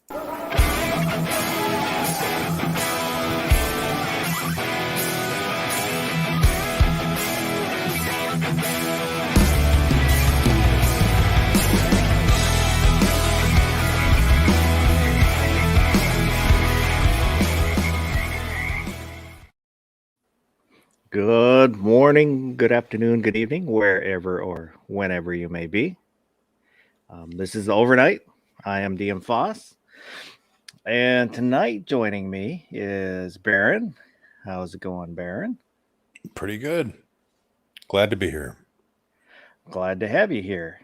Good morning, good afternoon, good evening, wherever or whenever you may be. This is Overnight. I am DM Foss. And tonight joining me is Baron. How's it going, Baron? Pretty good. Glad to be here. Glad to have you here.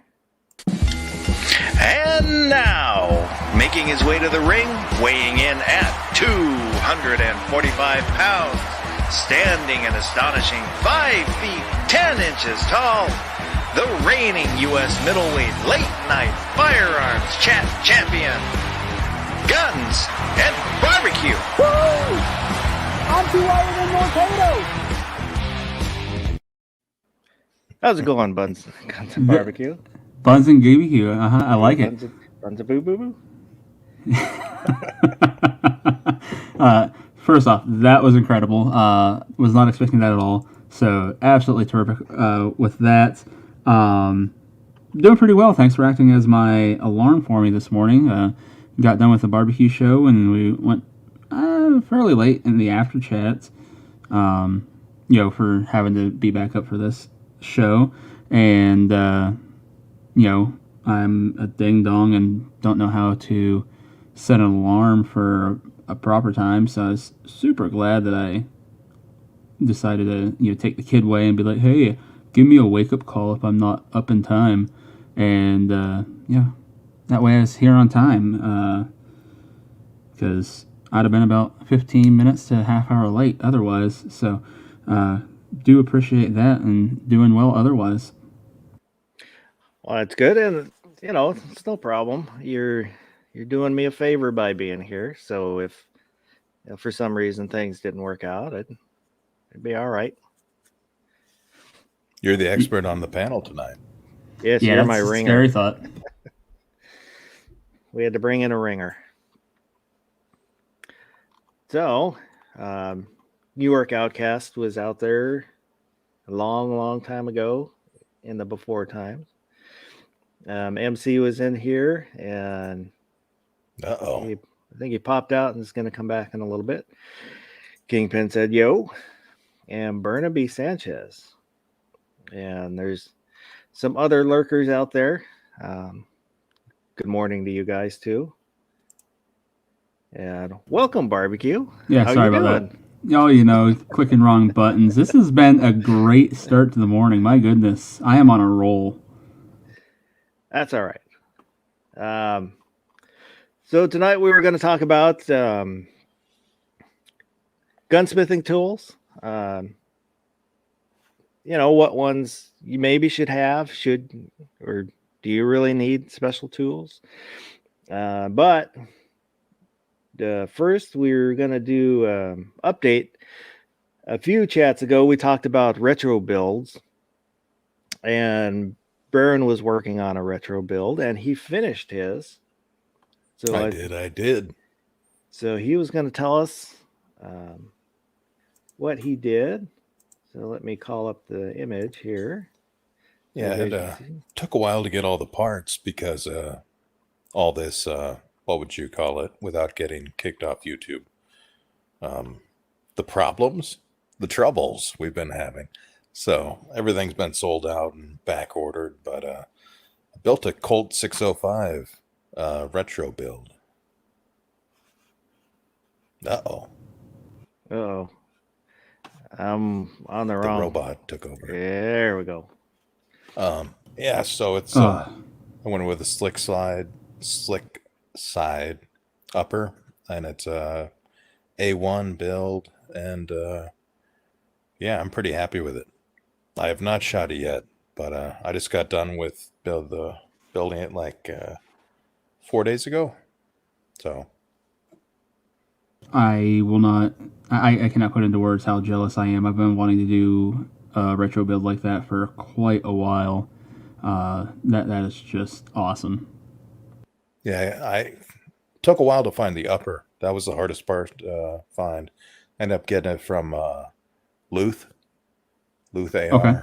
And now, making his way to the ring, weighing in at 245 pounds, standing an astonishing 5 feet 10 inches tall, the reigning U.S. middleweight late night firearms champion, Guns and Barbecue. Woo! I'm too wired in Norcado. How's it going, Guns and Barbecue? Buns and barbecue. I like it. Buns and boo boo boo. First off, that was incredible. Was not expecting that at all. So absolutely terrific with that. Doing pretty well. Thanks for acting as my alarm for me this morning. Got done with the barbecue show and we went fairly late in the after chat. For having to be back up for this show. And I'm a ding dong and don't know how to set an alarm for a proper time, so I was super glad that I decided to take the kid away and be like, hey, give me a wake up call if I'm not up in time, and that way I was here on time, because I'd have been about 15 minutes to a half hour late otherwise. So do appreciate that and doing well otherwise. Well, it's good, and it's no problem. You're doing me a favor by being here. So if for some reason things didn't work out, it'd be all right. You're the expert on the panel tonight. Yes, you're my ringer. Scary thought. We had to bring in a ringer. So, New York Outcast was out there a long, long time ago in the before times. MC was in here, and I think he popped out and is going to come back in a little bit. Kingpin said, yo, and Burnaby Sanchez. And there's some other lurkers out there. Good morning to you guys, too. And welcome, Barbecue. Yeah, How sorry you about doing? that. Clicking wrong buttons. This has been a great start to the morning. My goodness, I am on a roll. That's all right. So tonight we were going to talk about gunsmithing tools. What ones you maybe should have, or do you really need special tools? But first we're going to do update. A few chats ago, we talked about retro builds, and Baron was working on a retro build, and he finished his. So I did. So he was going to tell us what he did. So let me call up the image here. Yeah, it took a while to get all the parts because all this, what would you call it, without getting kicked off YouTube? The troubles we've been having. So everything's been sold out and back ordered, but I built a Colt 605 retro build. Uh-oh. I'm on the wrong. The robot took over. There we go. So it's I went with a slick side upper, and it's a A1 build, and I'm pretty happy with it. I have not shot it yet, but I just got done with building it like 4 days ago. So I will not. I cannot put into words how jealous I am. I've been wanting to do a retro build like that for quite a while. That is just awesome. Yeah, took a while to find the upper. That was the hardest part to find. Ended up getting it from Luth AR. Okay.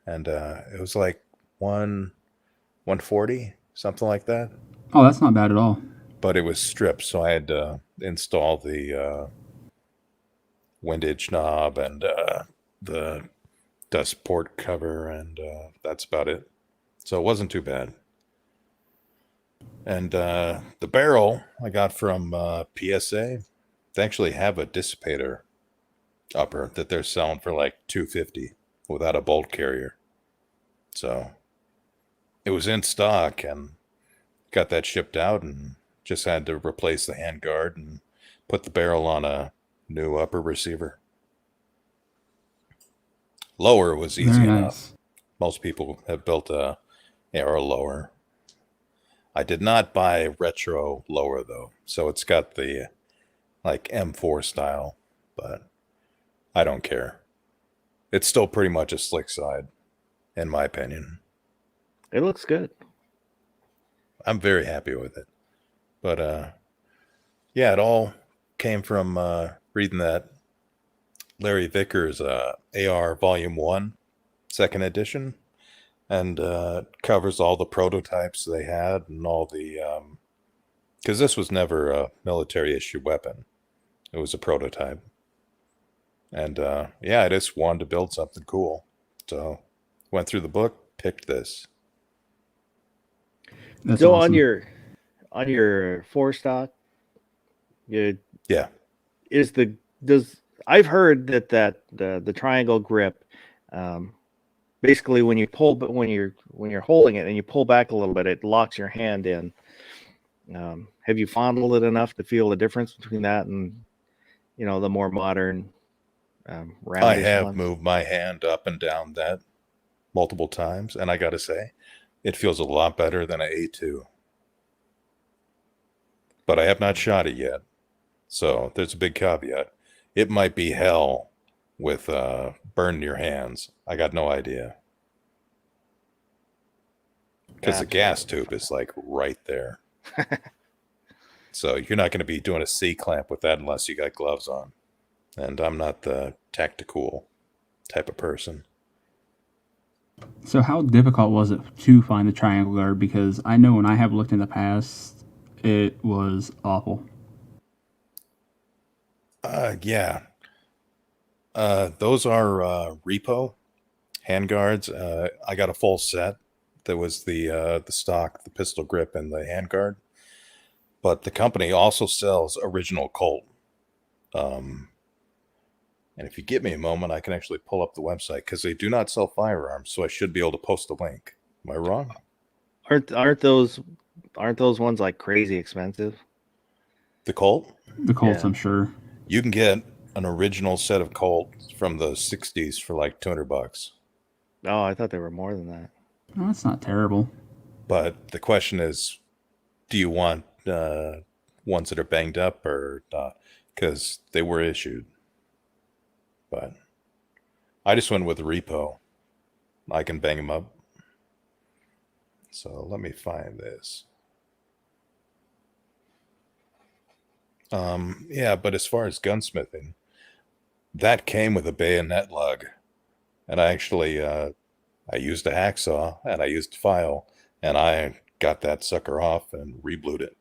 And it was like 140, something like that. Oh, that's not bad at all. But it was stripped, so I had to install the windage knob and the dust port cover, and that's about it. So it wasn't too bad. And the barrel I got from PSA. They actually have a dissipator upper that they're selling for like $250 without a bolt carrier. So it was in stock and got that shipped out, and just had to replace the handguard and put the barrel on a new upper receiver. Lower was easy Very enough. nice. Most people have built a AR lower. I did not buy retro lower though, so it's got the like M4 style, but I don't care. It's still pretty much a slick side, in my opinion. It looks good. I'm very happy with it. But yeah, it all came from reading that Larry Vickers AR Volume 1, second edition, and covers all the prototypes they had and all the... because this was never a military issue weapon. It was a prototype. And yeah, I just wanted to build something cool. So went through the book, picked this. That's So awesome. on your four stock, you Yeah. I've heard that the triangle grip, basically when you pull, but when you're holding it and you pull back a little bit, it locks your hand in. Have you fondled it enough to feel the difference between that and the more modern roundish I have ones? moved my hand up and down that multiple times, and I gotta say, it feels a lot better than an A2. But I have not shot it yet, so there's a big caveat. It might be hell with burn your hands. I got no idea. Because the gas tube is like right there. So you're not going to be doing a C-clamp with that unless you got gloves on. And I'm not the tactical type of person. So how difficult was it to find the triangle guard? Because I know when I have looked in the past, it was awful. Yeah. Those are repo handguards. I got a full set. That was the stock, the pistol grip, and the handguard. But the company also sells original Colt. And if you give me a moment, I can actually pull up the website because they do not sell firearms, so I should be able to post a link. Am I wrong? Aren't those ones like crazy expensive? The Colt? The Colts, Yeah. I'm sure. You can get an original set of Colt from the 60s for like $200. Oh, I thought they were more than that. Oh, that's not terrible. But the question is, do you want ones that are banged up or not? Because they were issued. But I just went with the repo. I can bang them up. So let me find this. Yeah, but as far as gunsmithing, that came with a bayonet lug. And I actually, I used a hacksaw and I used a file and I got that sucker off and reblued it.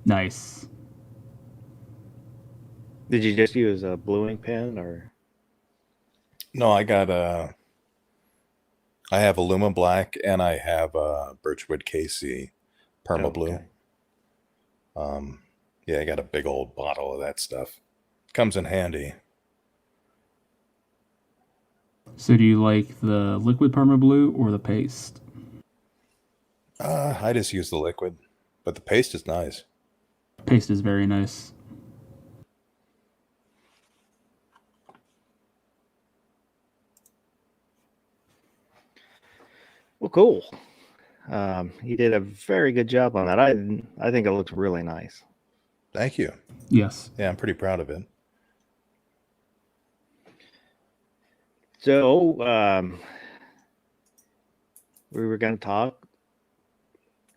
Nice. Did you just use a bluing pen or? No, I have Illuma Black and I have Birchwood KC Perma Blue. Okay. Yeah, I got a big old bottle of that stuff. Comes in handy. So do you like the liquid perma blue or the paste? I just use the liquid, but the paste is nice. Paste is very nice. Well, cool. You did a very good job on that. I think it looks really nice. Thank you. Yes. Yeah, I'm pretty proud of it. So we were going to talk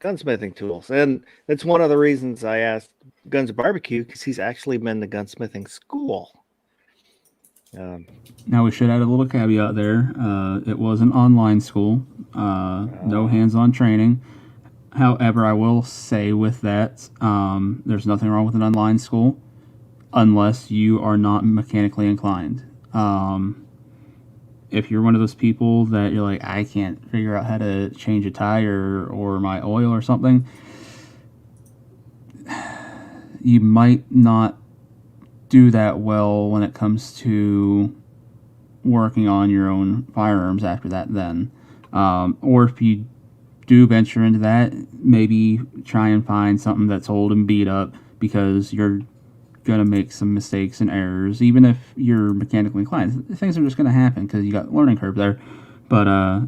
gunsmithing tools. And that's one of the reasons I asked Guns Barbecue, because he's actually been to gunsmithing school. Now we should add a little caveat there. It was an online school, no hands-on training. However, I will say with that, there's nothing wrong with an online school unless you are not mechanically inclined. If you're one of those people that you're like, I can't figure out how to change a tire or my oil or something, you might not do that well when it comes to working on your own firearms after that then. Or if you do venture into that, maybe try and find something that's old and beat up, because you're going to make some mistakes and errors. Even if you're mechanically inclined, things are just going to happen because you got learning curve there. But I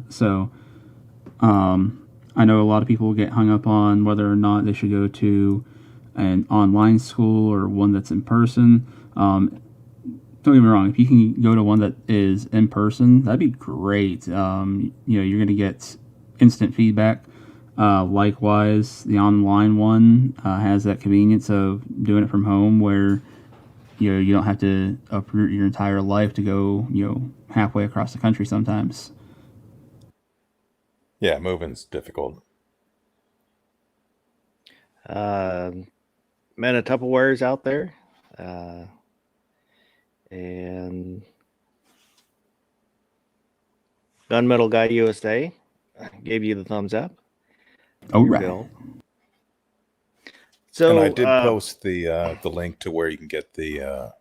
know a lot of people get hung up on whether or not they should go to an online school or one that's in person. Don't get me wrong, if you can go to one that is in person, that'd be great. You're going to get instant feedback. Likewise, the online one has that convenience of doing it from home, where you don't have to uproot your entire life to go halfway across the country sometimes. Yeah, moving's difficult. Men of Tupperware's out there, and Gunmetal Guy USA gave you the thumbs up. Oh, right. Bill. So, and I did post the link to where you can get the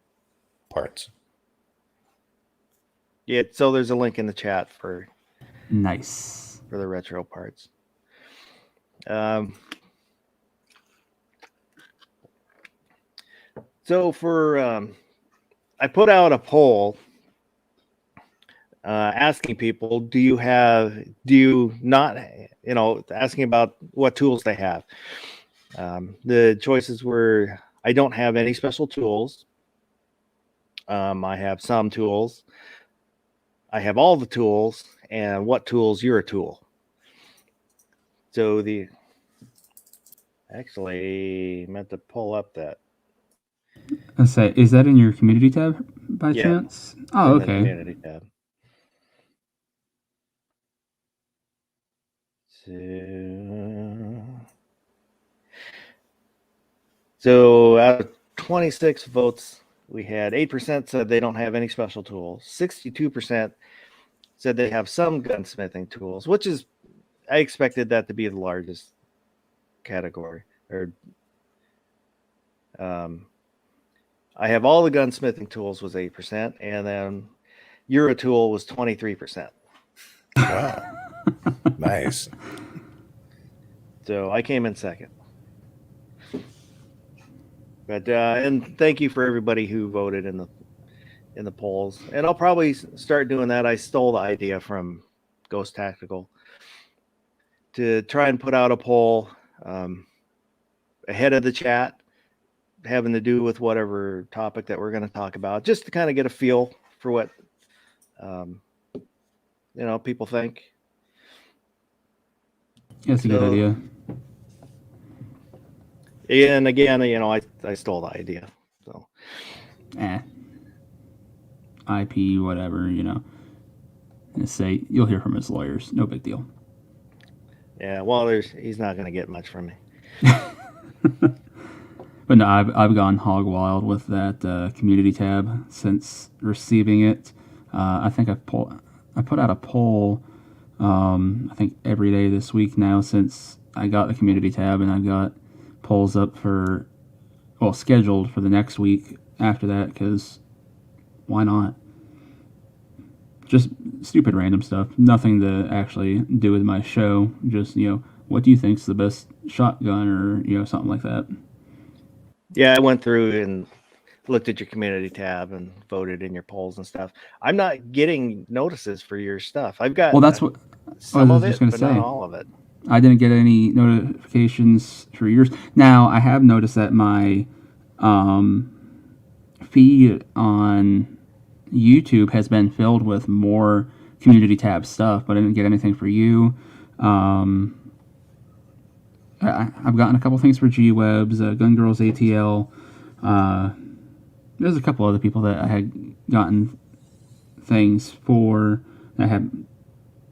parts. Yeah, so there's a link in the chat for nice for the retro parts. So I put out a poll asking people, do you not, asking about what tools they have. The choices were, I don't have any special tools. I have some tools. I have all the tools, and what tool's your tool? So actually meant to pull up that. I say, is that in your community tab by chance? Oh, okay. Community tab. So out of 26 votes, we had 8% said they don't have any special tools. 62% said they have some gunsmithing tools, which is, I expected that to be the largest category. I have all the gunsmithing tools was 8%, and then Eurotool was 23%. Wow. Nice. So I came in second. But and thank you for everybody who voted in the polls. And I'll probably start doing that. I stole the idea from Ghost Tactical to try and put out a poll ahead of the chat, having to do with whatever topic that we're going to talk about, just to kind of get a feel for what people think. That's a good idea. And again, I stole the idea. So, IP, whatever, Just say you'll hear from his lawyers. No big deal. Yeah, well, he's not going to get much from me. But no, I've gone hog wild with that community tab since receiving it. I think I put out a poll. I think every day this week now since I got the community tab, and I've got polls up scheduled for the next week after that, because why not? Just stupid random stuff, nothing to actually do with my show. Just what do you think's the best shotgun, or something like that. Yeah, I went through and looked at your community tab and voted in your polls and stuff. I'm not getting notices for your stuff. I've got that's what some of it, but not all of it. I didn't get any notifications for yours. Now, I have noticed that my feed on YouTube has been filled with more community tab stuff, but I didn't get anything for you. I've gotten a couple things for G-Webs, Gun Girls ATL. There's a couple other people that I had gotten things for that had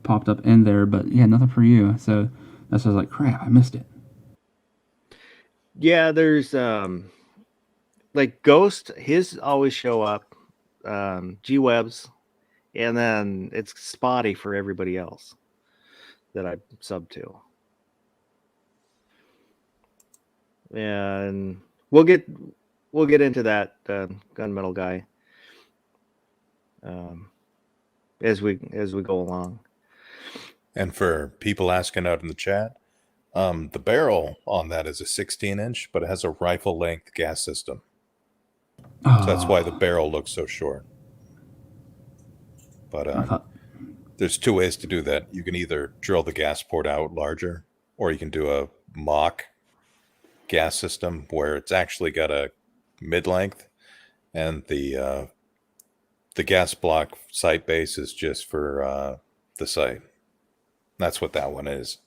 popped up in there, but yeah, nothing for you. So that's why I was like, crap, I missed it. Yeah, there's like Ghost, his always show up, G-Webs, and then it's spotty for everybody else that I sub to. And we'll get into that gunmetal guy as we go along. And for people asking out in the chat, the barrel on that is a 16-inch, but it has a rifle length gas system. So that's why the barrel looks so short. But there's two ways to do that. You can either drill the gas port out larger, or you can do a mock gas system where it's actually got a mid-length, and the gas block sight base is just for the sight. That's what that one is.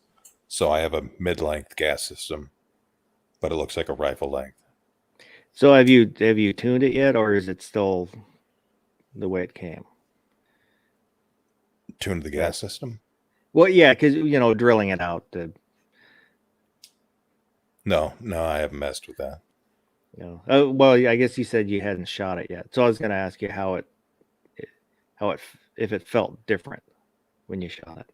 So I have a mid-length gas system, but it looks like a rifle length. So have you tuned it yet, or is it still the way it came? Tuned the gas system? Well, yeah, because drilling it out. No, I haven't messed with that. Well, I guess you said you hadn't shot it yet, so I was going to ask you how it if it felt different when you shot it.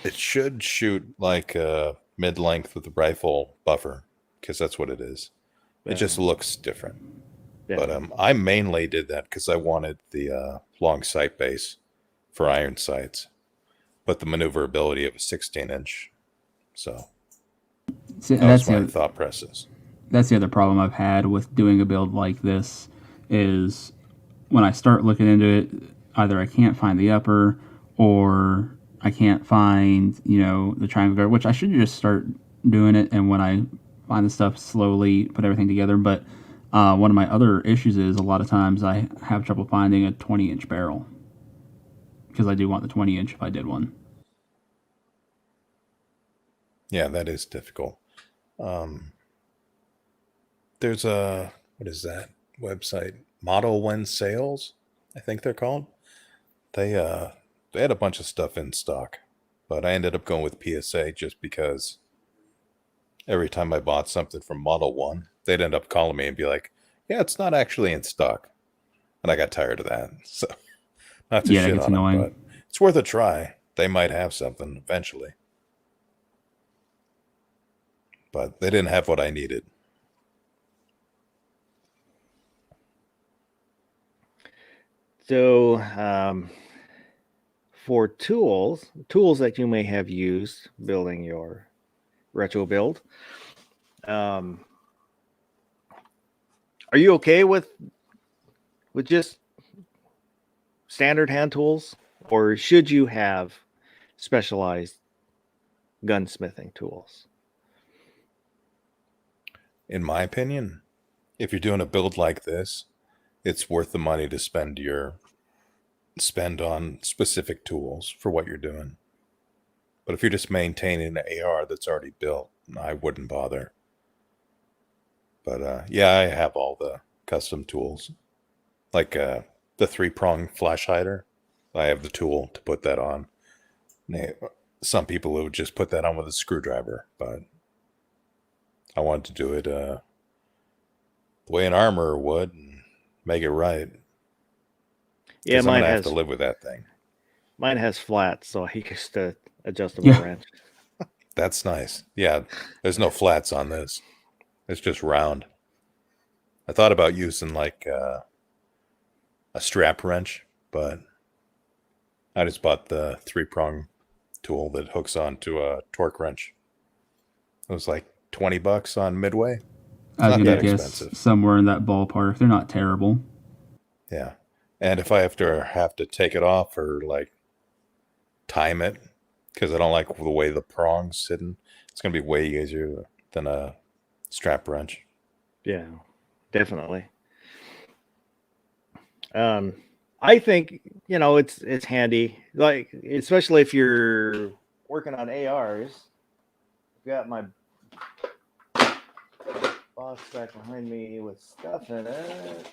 It should shoot like a mid-length with the rifle buffer, because that's what it is. It just looks different. Yeah. But I mainly did that because I wanted the long sight base for iron sights, but the maneuverability of a 16-inch. So that's my thought process. That's the other problem I've had with doing a build like this is when I start looking into it, either I can't find the upper or I can't find, the triangle guard, which I should just start doing it. And when I find the stuff, slowly put everything together. But one of my other issues is a lot of times I have trouble finding a 20-inch barrel because I do want the 20-inch if I did one. Yeah, that is difficult. There's a, what is that website? Model One Sales, I think they're called. They had a bunch of stuff in stock, but I ended up going with PSA just because every time I bought something from Model One, they'd end up calling me and be like, yeah, it's not actually in stock. And I got tired of that. So not to shit on them, but it's worth a try. They might have something eventually. But they didn't have what I needed. So for tools that you may have used building your retro build, are you okay with just standard hand tools, or should you have specialized gunsmithing tools? In my opinion, if you're doing a build like this, it's worth the money to spend on specific tools for what you're doing. But if you're just maintaining an AR that's already built, I wouldn't bother. But yeah, I have all the custom tools. Like the 3-prong flash hider. I have the tool to put that on. Some people would just put that on with a screwdriver, but I wanted to do it the way an armorer would and make it right. Yeah, mine have to live with that thing. Mine has flats, so I used to adjustable wrench. That's nice. Yeah, there's no flats on this. It's just round. I thought about using like a strap wrench, but I just bought the 3-prong tool that hooks onto a torque wrench. It was like $20 on Midway. I was going to guess somewhere in that ballpark. They're not terrible. Yeah. And if I have to take it off or like time it, because I don't like the way the prong's sitting, it's going to be way easier than a strap wrench. Yeah, definitely. I think, it's handy, like, especially if you're working on ARs. I've got my box back behind me with stuff in it.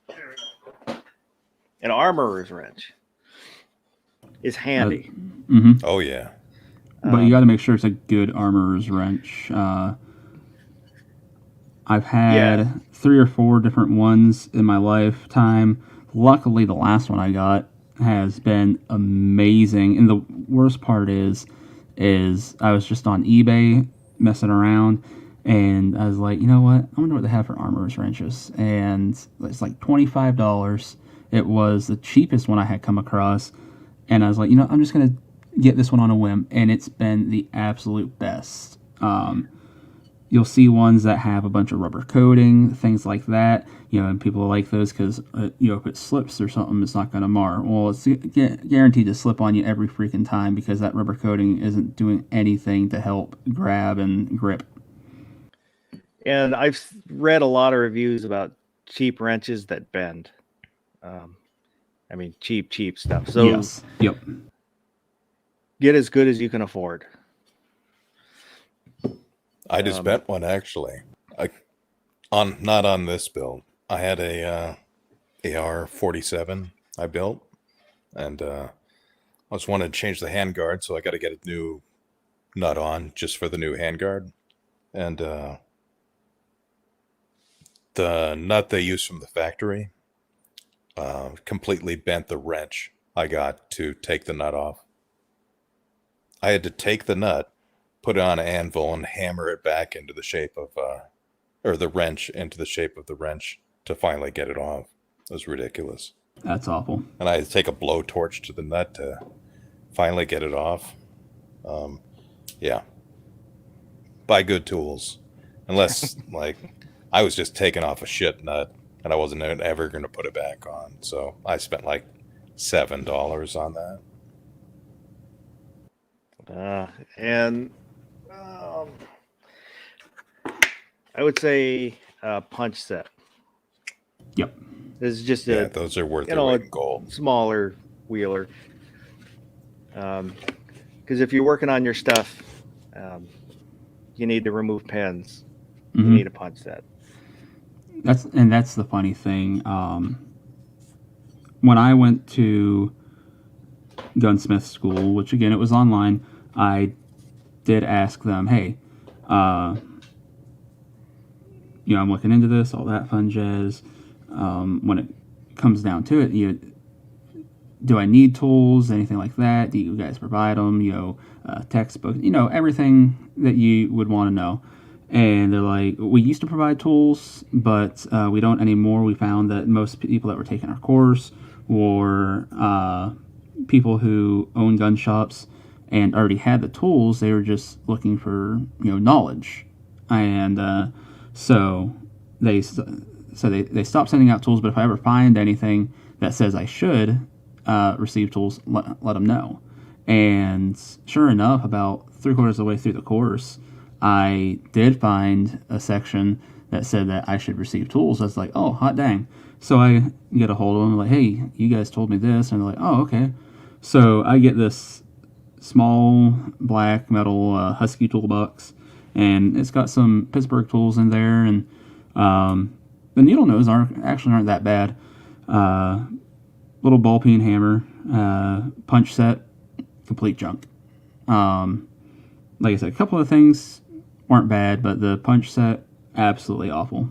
There we go. An armorer's wrench is handy. Oh, yeah. But you got to make sure it's a good armorer's wrench. I've had 3 or 4 different ones in my lifetime. Luckily, the last one I got has been amazing. And the worst part is I was just on eBay messing around, and I was like, you know what? I wonder what they have for armorer's wrenches. And it's like $25. It was the cheapest one I had come across. And I was like, you know, I'm just going to get this one on a whim. And it's been the absolute best. You'll see ones that have a bunch of rubber coating, things like that. You know, and people like those because, you know, if it slips or something, it's not going to mar. Well, it's guaranteed to slip on you every freaking time because that rubber coating isn't doing anything to help grab and grip. And I've read a lot of reviews about cheap wrenches that bend. I mean, cheap stuff. So yes. Yep. Get as good as you can afford. I just bent one actually. Not on this build. I had a AR-47 I built, and I was wanting to change the handguard, so I got to get a new nut on just for the new handguard. And the nut they used from the factory completely bent the wrench I got to take the nut off. I had to take the nut, put it on an anvil, and hammer it back into the shape of, or the wrench into the shape of the wrench to finally get it off. It was ridiculous. That's awful. And I had to take a blowtorch to the nut to finally get it off. Yeah. Buy good tools. Unless, like, I was just taking off a shit nut, and I wasn't ever going to put it back on. So I spent like $7 on that. And I would say a punch set. Yep. This is just those are worth their weight in gold. Smaller wheeler. Because if you're working on your stuff, you need to remove pins. You need a punch set. That's the funny thing. When I went to gunsmith school, which again, it was online, I did ask them, hey, you know, I'm looking into this, all that fun jazz. When it comes down to it, do I need tools, anything like that? Do you guys provide them? You know, textbook, you know, everything that you would want to know. And they're like, we used to provide tools, but we don't anymore. We found that most people that were taking our course were people who own gun shops and already had the tools. They were just looking for, you know, knowledge. And so they stopped sending out tools. But if I ever find anything that says I should receive tools, let them know. And sure enough, about 3/4 of the way through the course, I did find a section that said that I should receive tools. I was like, oh, hot dang. So I get a hold of them, like, hey, you guys told me this. And they're like, oh, okay. So I get this small black metal Husky toolbox, and it's got some Pittsburgh tools in there. And the needle nose aren't that bad. Little ball peen hammer, punch set, complete junk. Like I said, a couple of things weren't bad, but the punch set, absolutely awful.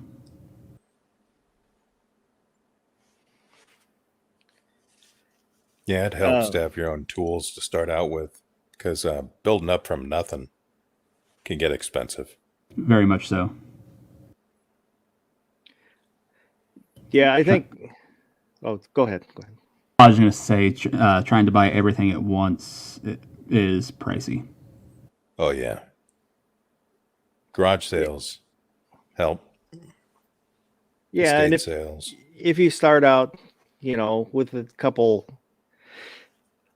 Yeah, it helps to have your own tools to start out with, because building up from nothing can get expensive. Very much so. Yeah, I think... Oh, go ahead. I was going to say, trying to buy everything at once is pricey. Oh, yeah. Garage sales help. Yeah, and if you start out, you know, with a couple,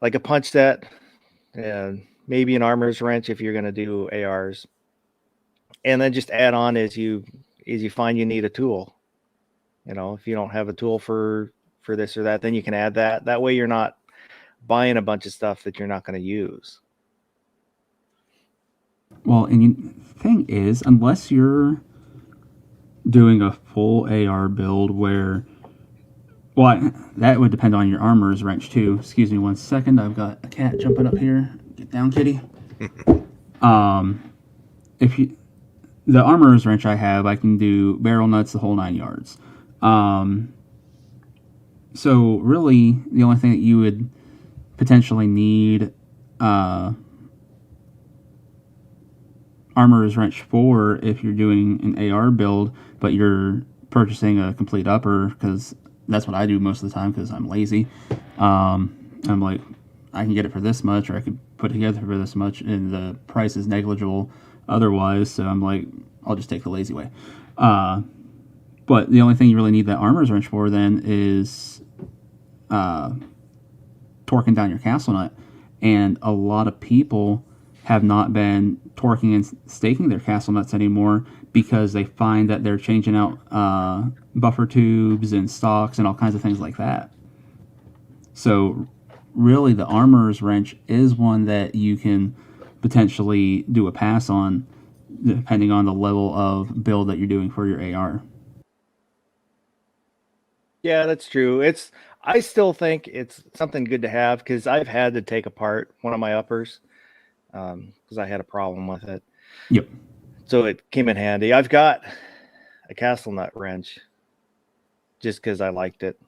like a punch set and maybe an armorer's wrench if you're going to do ARs, and then just add on as you find you need a tool. You know, if you don't have a tool for this or that, then you can add that. That way you're not buying a bunch of stuff that you're not going to use. Well, and thing is, unless you're doing a full AR build where, well, that would depend on your armorer's wrench too. Excuse me 1 second. I've got a cat jumping up here. Get down, kitty. If you, the armorer's wrench I have, I can do barrel nuts, the whole 9 yards. So really, the only thing that you would potentially need armorer's wrench for, if you're doing an AR build, but you're purchasing a complete upper, because that's what I do most of the time because I'm lazy. I'm like, I can get it for this much, or I could put it together for this much, and the price is negligible otherwise. So I'm like, I'll just take the lazy way. But the only thing you really need that armorer's wrench for then is torquing down your castle nut. And a lot of people have not been torquing and staking their castle nuts anymore because they find that they're changing out buffer tubes and stocks and all kinds of things like that. So really, the armorer's wrench is one that you can potentially do a pass on depending on the level of build that you're doing for your AR. Yeah, that's true. I still think it's something good to have because I've had to take apart one of my uppers because I had a problem with it. Yep. So it came in handy. I've got a castle nut wrench just because I liked it.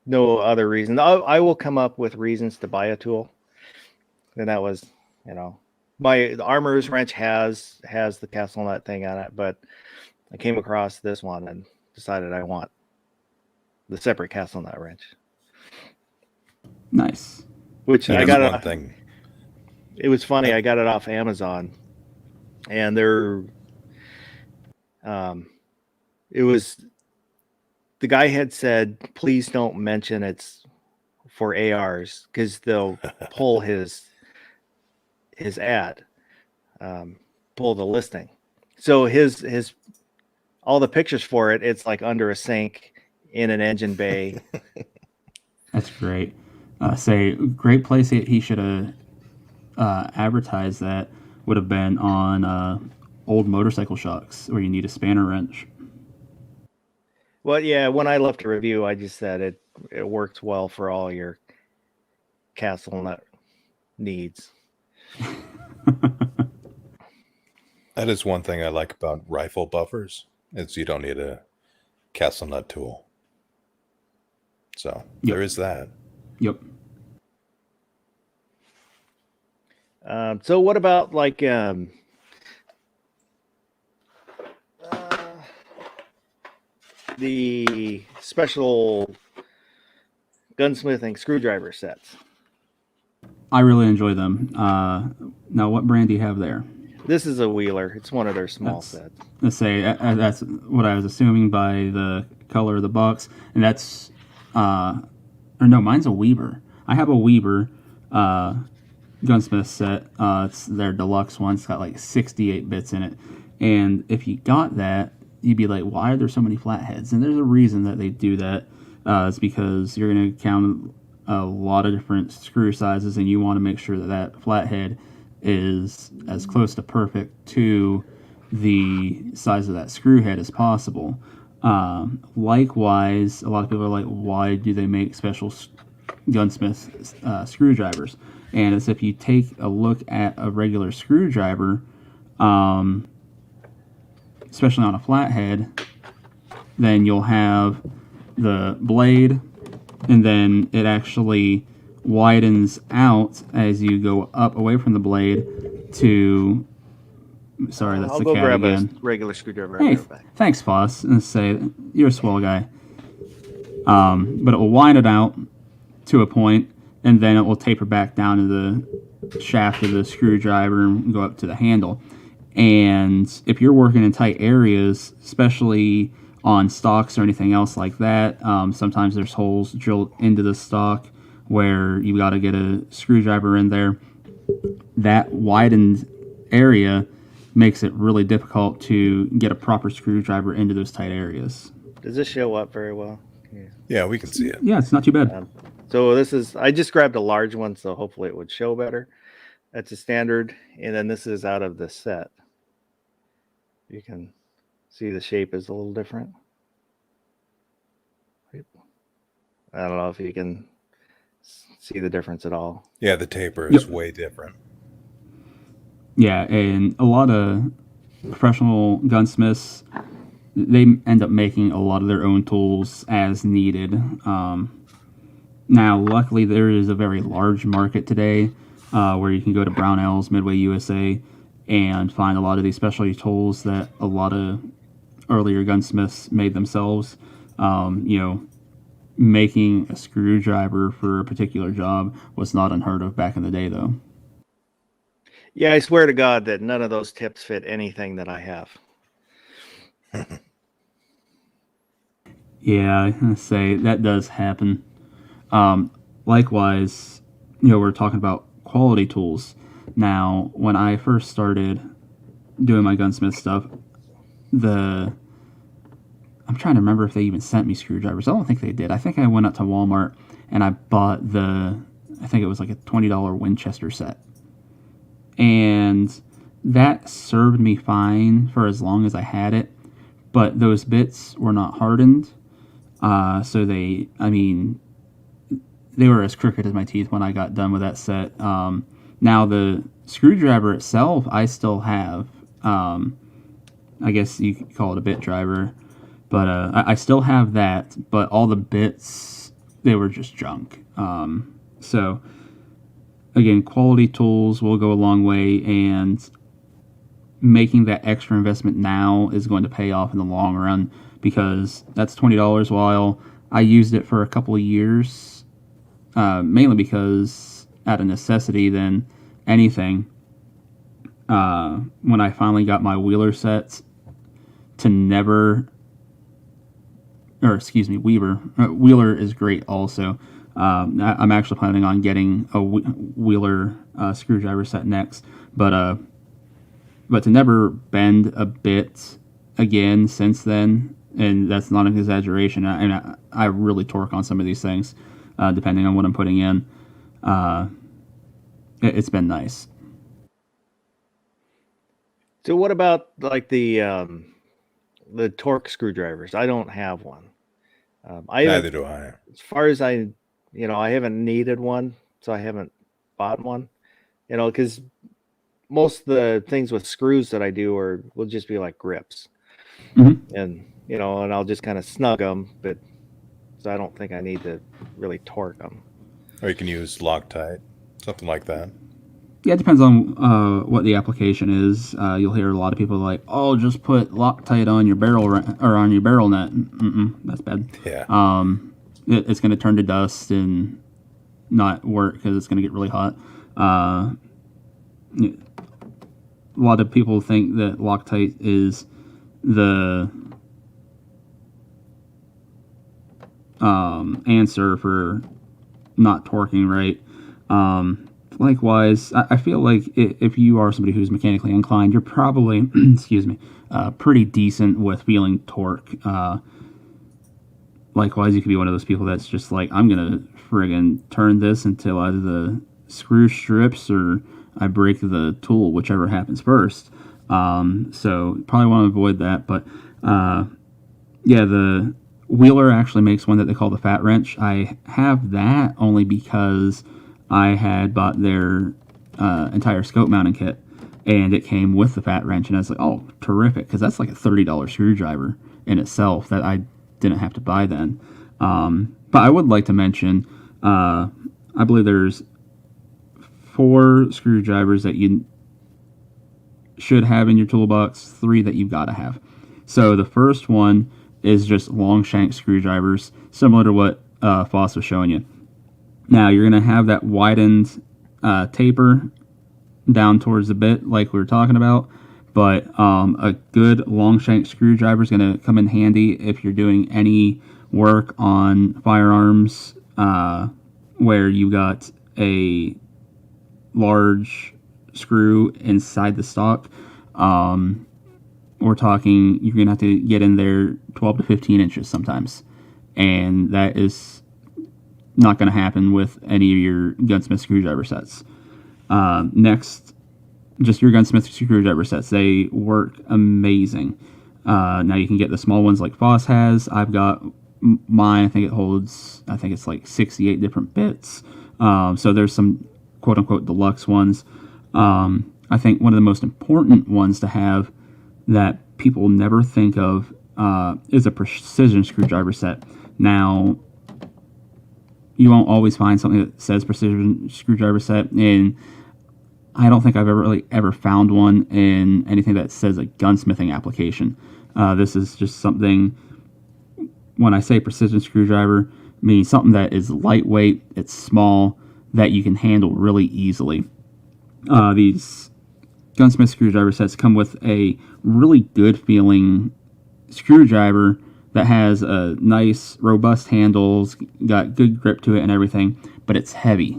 No other reason. I will come up with reasons to buy a tool. And that was, the armorer's wrench has the castle nut thing on it, but I came across this one and decided I want the separate castle nut wrench. Nice. Which I got one it. Thing. It was funny. I got it off Amazon, and it was, the guy had said, please don't mention it's for ARs because they'll pull his ad, pull the listing. So his all the pictures for it, it's like under a sink in an engine bay. That's great. Say great place he should have advertised that would have been on old motorcycle shocks where you need a spanner wrench. Well, yeah, when I left a review, I just said it works well for all your castle nut needs. That is one thing I like about rifle buffers, is you don't need a castle nut tool. So there is that. Yep. So what about like the special gunsmithing screwdriver sets? I really enjoy them. Now, what brand do you have there? This is a Wheeler. It's one of their small sets. Let's say that's what I was assuming by the color of the box, and that's or no, mine's a Weaver. I have a Weaver gunsmith set. It's their deluxe one. It's got like 68 bits in it, and if you got that, you'd be like, why are there so many flatheads? And there's a reason that they do that. It's because you're going to count a lot of different screw sizes, and you want to make sure that that flathead is as close to perfect to the size of that screw head as possible. Likewise, a lot of people are like, why do they make special gunsmith screwdrivers? And it's if you take a look at a regular screwdriver, especially on a flathead, then you'll have the blade, and then it actually widens out as you go up away from the blade to... Sorry, that's the cat again. I'll go grab a regular screwdriver. Hey, thanks, Foss. And say, you're a swell guy. But it will widen it out to a point, and then it will taper back down to the shaft of the screwdriver and go up to the handle. And if you're working in tight areas, especially on stocks or anything else like that, sometimes there's holes drilled into the stock where you got to get a screwdriver in there. That widened area makes it really difficult to get a proper screwdriver into those tight areas. Does this show up very well? Yeah, we can see it. Yeah, it's not too bad. So I just grabbed a large one, so hopefully it would show better. That's a standard, and then this is out of the set. You can see the shape is a little different. I don't know if you can see the difference at all. Yeah, the taper is way different. Yeah, and a lot of professional gunsmiths, they end up making a lot of their own tools as needed. Now, luckily, there is a very large market today where you can go to Brownells, Midway USA, and find a lot of these specialty tools that a lot of earlier gunsmiths made themselves. Making a screwdriver for a particular job was not unheard of back in the day, though. Yeah, I swear to God that none of those tips fit anything that I have. Yeah, I say that does happen. Likewise, we're talking about quality tools. Now, when I first started doing my gunsmith stuff, I'm trying to remember if they even sent me screwdrivers. I don't think they did. I think I went up to Walmart and I bought I think it was like a $20 Winchester set. And that served me fine for as long as I had it. But those bits were not hardened. So they were as crooked as my teeth when I got done with that set. Now the screwdriver itself, I still have. I guess you could call it a bit driver. But I still have that, but all the bits, they were just junk. So, again, quality tools will go a long way, and making that extra investment now is going to pay off in the long run, because that's $20 while I used it for a couple of years, mainly because out of necessity than anything. When I finally got my Wheeler sets to never... Weaver. Wheeler is great also. I'm actually planning on getting a Wheeler screwdriver set next. But to never bend a bit again since then, and that's not an exaggeration, and I really torque on some of these things, depending on what I'm putting in. It's been nice. So what about like the torque screwdrivers? I don't have one. Neither do I. As far as I haven't needed one, so I haven't bought one. Because most of the things with screws that I do will just be like grips, and and I'll just kind of snug them, but so I don't think I need to really torque them. Or you can use Loctite, something like that. Yeah, it depends on what the application is. You'll hear a lot of people like, "Oh, just put Loctite on your barrel or on your barrel nut." That's bad. Yeah. It's going to turn to dust and not work because it's going to get really hot. A lot of people think that Loctite is the answer for not torquing right. Likewise, I feel like if you are somebody who's mechanically inclined, you're probably, pretty decent with feeling torque. Likewise, you could be one of those people that's just like, I'm going to friggin' turn this until either the screw strips or I break the tool, whichever happens first. So probably want to avoid that. But the Wheeler actually makes one that they call the Fat Wrench. I have that only because I had bought their entire scope mounting kit, and it came with the Fat Wrench, and I was like, oh, terrific, because that's like a $30 screwdriver in itself that I didn't have to buy then. But I would like to mention, I believe there's 4 screwdrivers that you should have in your toolbox, 3 that you've got to have. So the first one is just long shank screwdrivers, similar to what Foss was showing you. Now, you're going to have that widened taper down towards the bit like we were talking about, but a good long shank screwdriver is going to come in handy if you're doing any work on firearms where you got a large screw inside the stock. We're talking, you're going to have to get in there 12 to 15 inches sometimes, and that is not going to happen with any of your gunsmith screwdriver sets. Next, just your gunsmith screwdriver sets. They work amazing. Now you can get the small ones like Foss has. I've got mine. I think it's like 68 different bits. So there's some quote unquote deluxe ones. I think one of the most important ones to have that people never think of is a precision screwdriver set. Now, you won't always find something that says precision screwdriver set, and I don't think I've ever found one in anything that says a gunsmithing application. This is just something, when I say precision screwdriver, means something that is lightweight, it's small, that you can handle really easily. These gunsmith screwdriver sets come with a really good feeling screwdriver that has a nice robust handles, got good grip to it and everything, but it's heavy.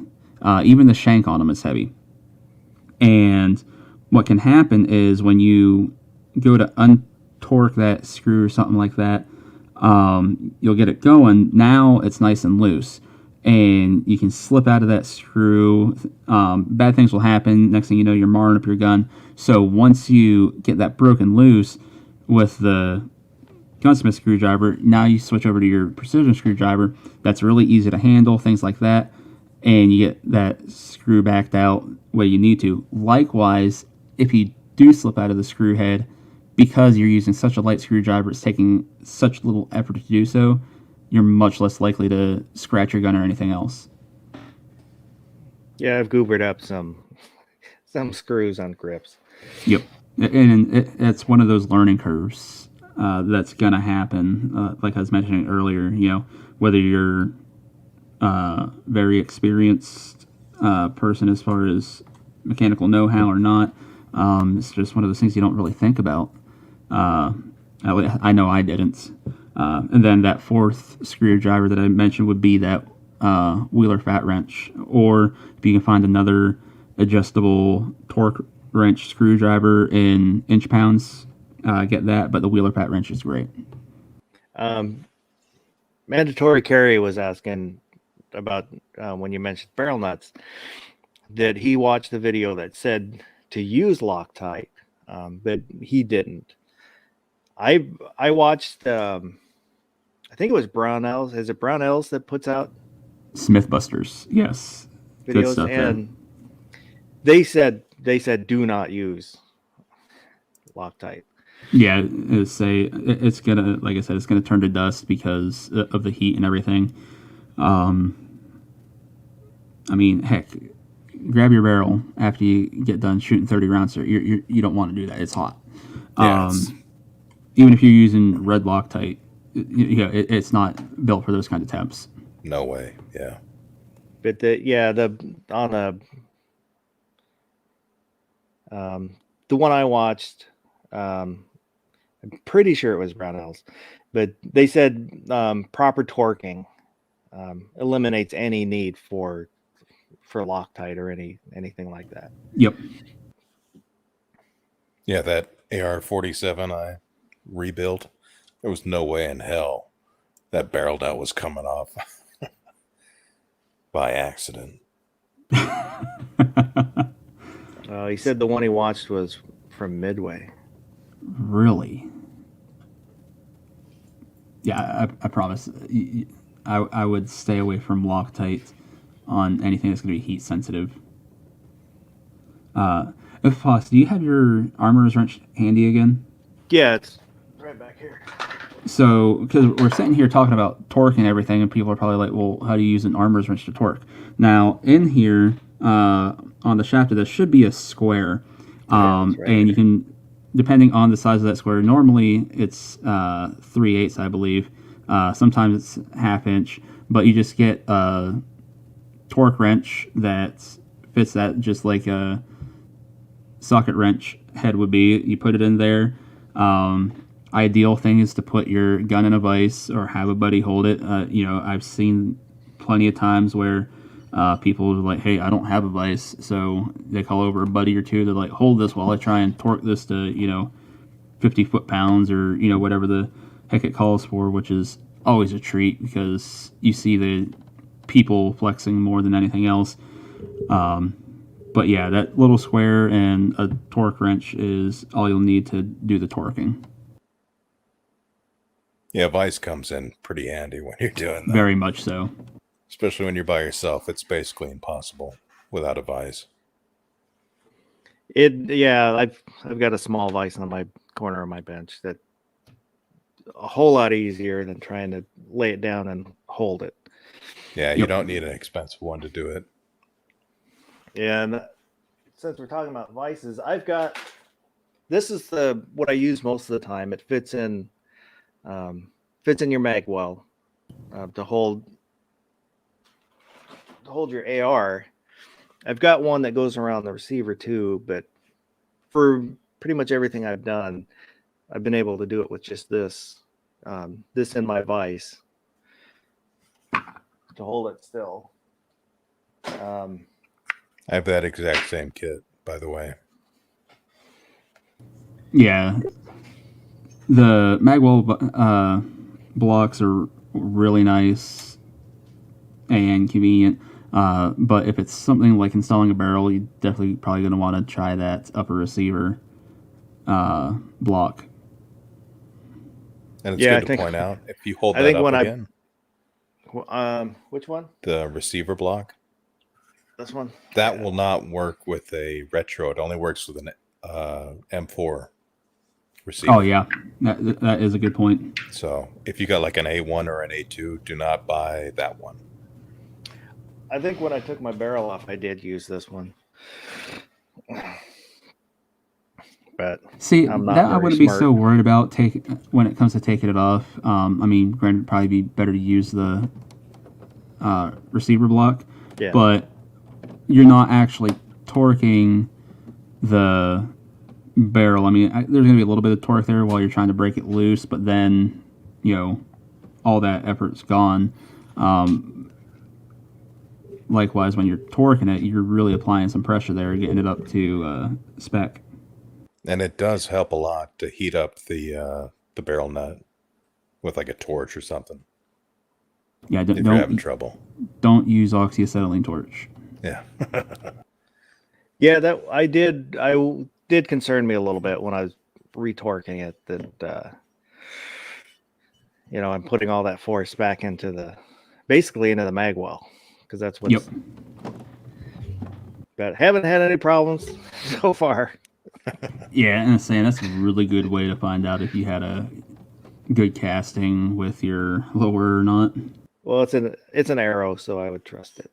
Even the shank on them is heavy. And what can happen is when you go to untorque that screw or something like that, you'll get it going. Now it's nice and loose, and you can slip out of that screw. Bad things will happen. Next thing you know, you're marring up your gun. So once you get that broken loose with the gunsmith screwdriver, now you switch over to your precision screwdriver. That's really easy to handle, things like that, and you get that screw backed out where you need to. Likewise, if you do slip out of the screw head, because you're using such a light screwdriver, it's taking such little effort to do so, you're much less likely to scratch your gun or anything else. Yeah, I've goobered up some screws on grips. Yep, and it's one of those learning curves that's gonna happen. Like I was mentioning earlier, whether you're very experienced person as far as mechanical know-how or not, it's just one of those things you don't really think about. I know I didn't. And then that fourth screwdriver that I mentioned would be that Wheeler fat wrench, or if you can find another adjustable torque wrench screwdriver in inch pounds, get that. But the Wheeler fat wrench is great. Mandatory Carry was asking about when you mentioned barrel nuts. Did he watch the video that said to use Loctite, but he didn't? I watched. I think it was Brownells. Is it Brownells that puts out Smithbusters? Yes, videos? good stuff and they said do not use Loctite. Yeah, it's gonna, like I said, it's gonna turn to dust because of the heat and everything. I mean, heck, grab your barrel after you get done shooting 30 rounds. You don't want to do that. It's hot. Yes. Even if you're using red Loctite, it's not built for those kind of temps. No way. Yeah. But the one I watched, I'm pretty sure it was Brownells, but they said proper torquing eliminates any need for Loctite or anything like that. Yep. Yeah, that AR-47 I rebuilt, there was no way in hell that barrel dowel was coming off by accident. He said the one he watched was from Midway. Really? Yeah, I promise. I would stay away from Loctite on anything that's going to be heat sensitive. Foss, do you have your armorer's wrench handy again? Yeah, it's right back here. So, because we're sitting here talking about torque and everything, and people are probably like, well, how do you use an armorer's wrench to torque? Now, in here, on the shaft of this should be a square. Right and you can, depending on the size of that square, normally it's 3/8, I believe. Sometimes it's 1/2 inch, but you just get a torque wrench that fits that just like a socket wrench head would be. You put it in there. Ideal thing is to put your gun in a vise or have a buddy hold it. I've seen plenty of times where people are like, hey, I don't have a vise, so they call over a buddy or two. They're like, hold this while I try and torque this to 50 foot-pounds or whatever the heck it calls for, which is always a treat because you see the people flexing more than anything else. But yeah, that little square and a torque wrench is all you'll need to do the torquing. Yeah, Vice comes in pretty handy when you're doing that. Very much so. Especially when you're by yourself. It's basically impossible without a Vice. I've got a small vise on my corner of my bench that a whole lot easier than trying to lay it down and hold it. Yeah, you don't need an expensive one to do it. And since we're talking about vices, this is what I use most of the time. It fits in your mag well to hold your AR. I've got one that goes around the receiver too, but for pretty much everything I've done, I've been able to do it with just this in my vise to hold it still. I have that exact same kit, by the way. Yeah. The magwell blocks are really nice and convenient. But if it's something like installing a barrel, you're definitely probably going to want to try that upper receiver block. And it's good to point out, if you hold that up again. Which one? The receiver block. This one? That will not work with a retro. It only works with an M4 receiver. Oh, yeah. That is a good point. So if you got like an A1 or an A2, do not buy that one. I think when I took my barrel off, I did use this one. But see, I wouldn't be so worried about when it comes to taking it off. I mean, granted, it'd probably be better to use the receiver block, but you're not actually torquing the barrel. I mean, there's going to be a little bit of torque there while you're trying to break it loose, but then, all that effort's gone. Likewise, when you're torquing it, you're really applying some pressure there, getting it up to spec. And it does help a lot to heat up the barrel nut with like a torch or something. Yeah, if you're having trouble. Don't use oxyacetylene torch. Yeah. Yeah, that I did concern me a little bit when I was retorquing it that I'm putting all that force back into basically into the magwell, because that's what. Yep. But haven't had any problems so far. Yeah, and I'm saying that's a really good way to find out if you had a good casting with your lower or not. Well, it's an arrow, so I would trust it.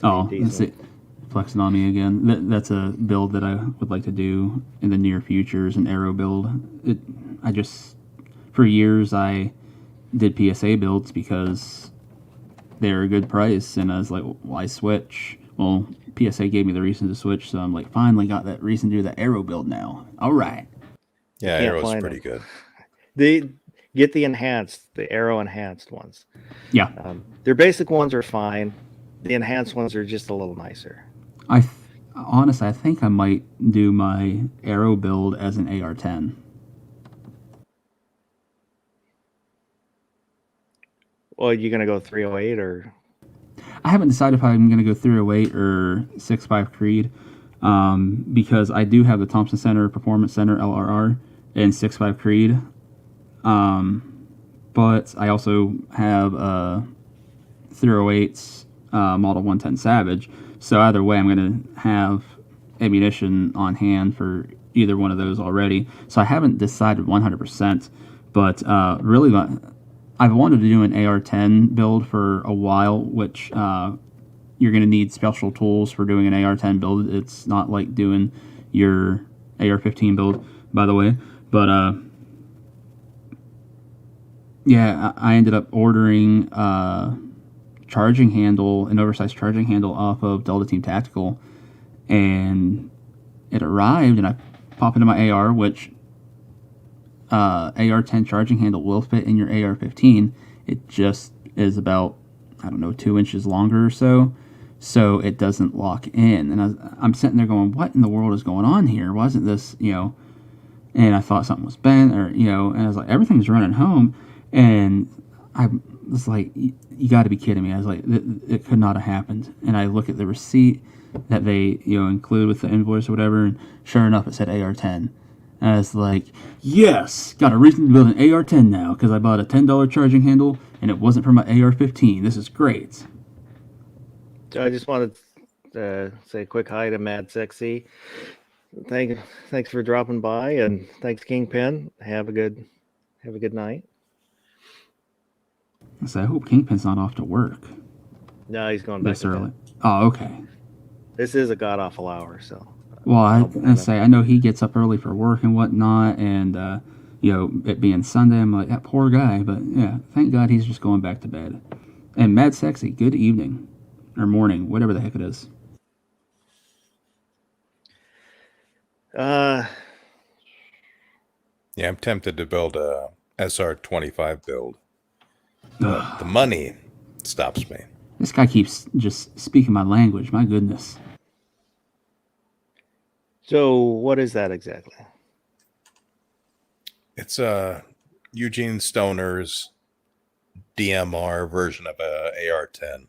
Oh, let's see. Flexing on me again. That's a build that I would like to do in the near future, is an arrow build. For years I did PSA builds because they're a good price, and I was like, why switch? Well, PSA gave me the reason to switch, so I'm like, finally got that reason to do the arrow build now. All right. Yeah, arrow's pretty good. They get the arrow enhanced ones. Yeah. Their basic ones are fine. The enhanced ones are just a little nicer. Honestly, I think I might do my arrow build as an AR-10. Well, you gonna go 308 or? I haven't decided if I'm gonna go 308 or 6.5 Creed, because I do have the Thompson Center Performance Center LRR and 6.5 Creed, but I also have 308's Model 110 Savage. So either way, I'm going to have ammunition on hand for either one of those already. So I haven't decided 100%, but really, I've wanted to do an AR-10 build for a while, which you're going to need special tools for doing an AR-10 build. It's not like doing your AR-15 build, by the way. But yeah, I ended up ordering charging handle, an oversized charging handle off of Delta Team Tactical, and it arrived, and I pop into my AR, which AR-10 charging handle will fit in your AR-15. It just is about, 2 inches longer or so it doesn't lock in. And I'm sitting there going, what in the world is going on here? Wasn't this, and I thought something was bent, or, and I was like, everything's running home, and I was like, you got to be kidding me. I was like, it could not have happened. And I look at the receipt that they include with the invoice or whatever, and sure enough, it said AR-10. And I was like, yes, got a reason to build an AR-10 now because I bought a $10 charging handle and it wasn't for my AR-15. This is great. So I just wanted to say a quick hi to Mad Sexy. Thanks for dropping by, and thanks Kingpin. Have a good night. So I hope Kingpin's not off to work No, he's going back this to early. bed. Oh, okay. This is a god awful hour, so. Well, I know he gets up early for work and whatnot, and it being Sunday, I'm like, that poor guy. But yeah, thank God he's just going back to bed. And Mad Sexy, good evening or morning, whatever the heck it is. Yeah, I'm tempted to build a SR-25 build. But the money stops me. This guy keeps just speaking my language. My goodness. So what is that exactly? It's Eugene Stoner's DMR version of a AR-10.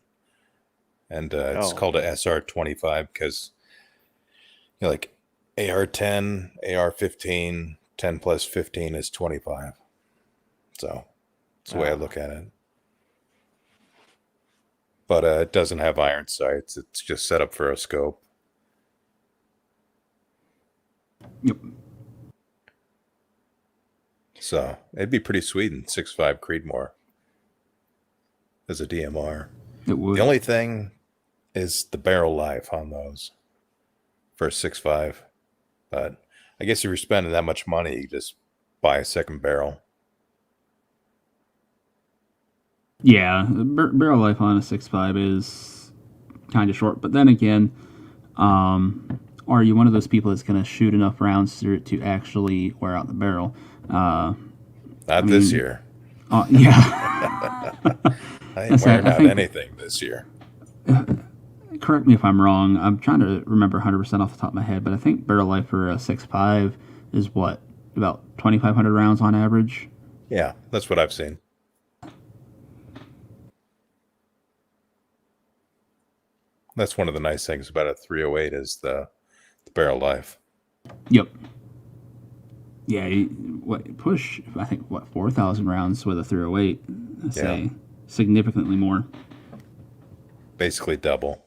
And it's called a SR-25 because like AR-10, AR-15, 10 plus 15 is 25. So that's the way I look at it. But it doesn't have iron sights. It's just set up for a scope. Yep. So it'd be pretty sweet in 6.5 Creedmoor as a DMR. It would. The only thing is the barrel life on those for 6.5. But I guess if you're spending that much money, you just buy a second barrel. Yeah, barrel life on a 6.5 is kind of short. But then again, are you one of those people that's going to shoot enough rounds to actually wear out the barrel? Not this year. Yeah. I ain't wearing out anything this year. Correct me if I'm wrong. I'm trying to remember 100% off the top of my head, but I think barrel life for a 6.5 is what, about 2,500 rounds on average? Yeah, that's what I've seen. That's one of the nice things about a 308 is the barrel life. Yep. Yeah, push, I think, 4,000 rounds with a 308. I'd say significantly more. Basically double.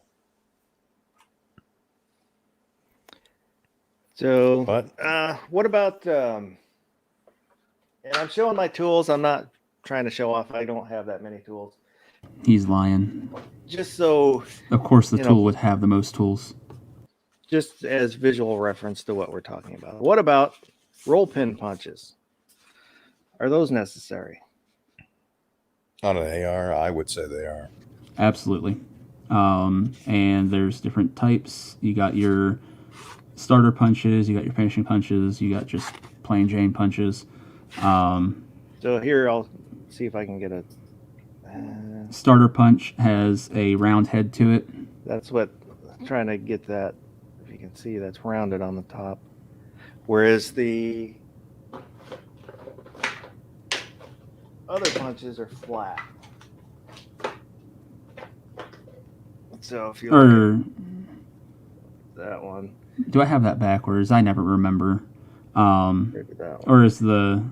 So, what about, and I'm showing my tools. I'm not trying to show off. I don't have that many tools. He's lying. Just so... Of course the tool would have the most tools. Just as visual reference to what we're talking about. What about roll pin punches? Are those necessary? On an AR, I would say they are. Absolutely. And there's different types. You got your starter punches, you got your finishing punches, you got just plain Jane punches. So here I'll see if I can get a... starter punch has a round head to it. That's what I'm trying to get that. If you can see, that's rounded on the top. Whereas the other punches are flat. So if you look at that one. Do I have that backwards? I never remember. Maybe that one. Or is the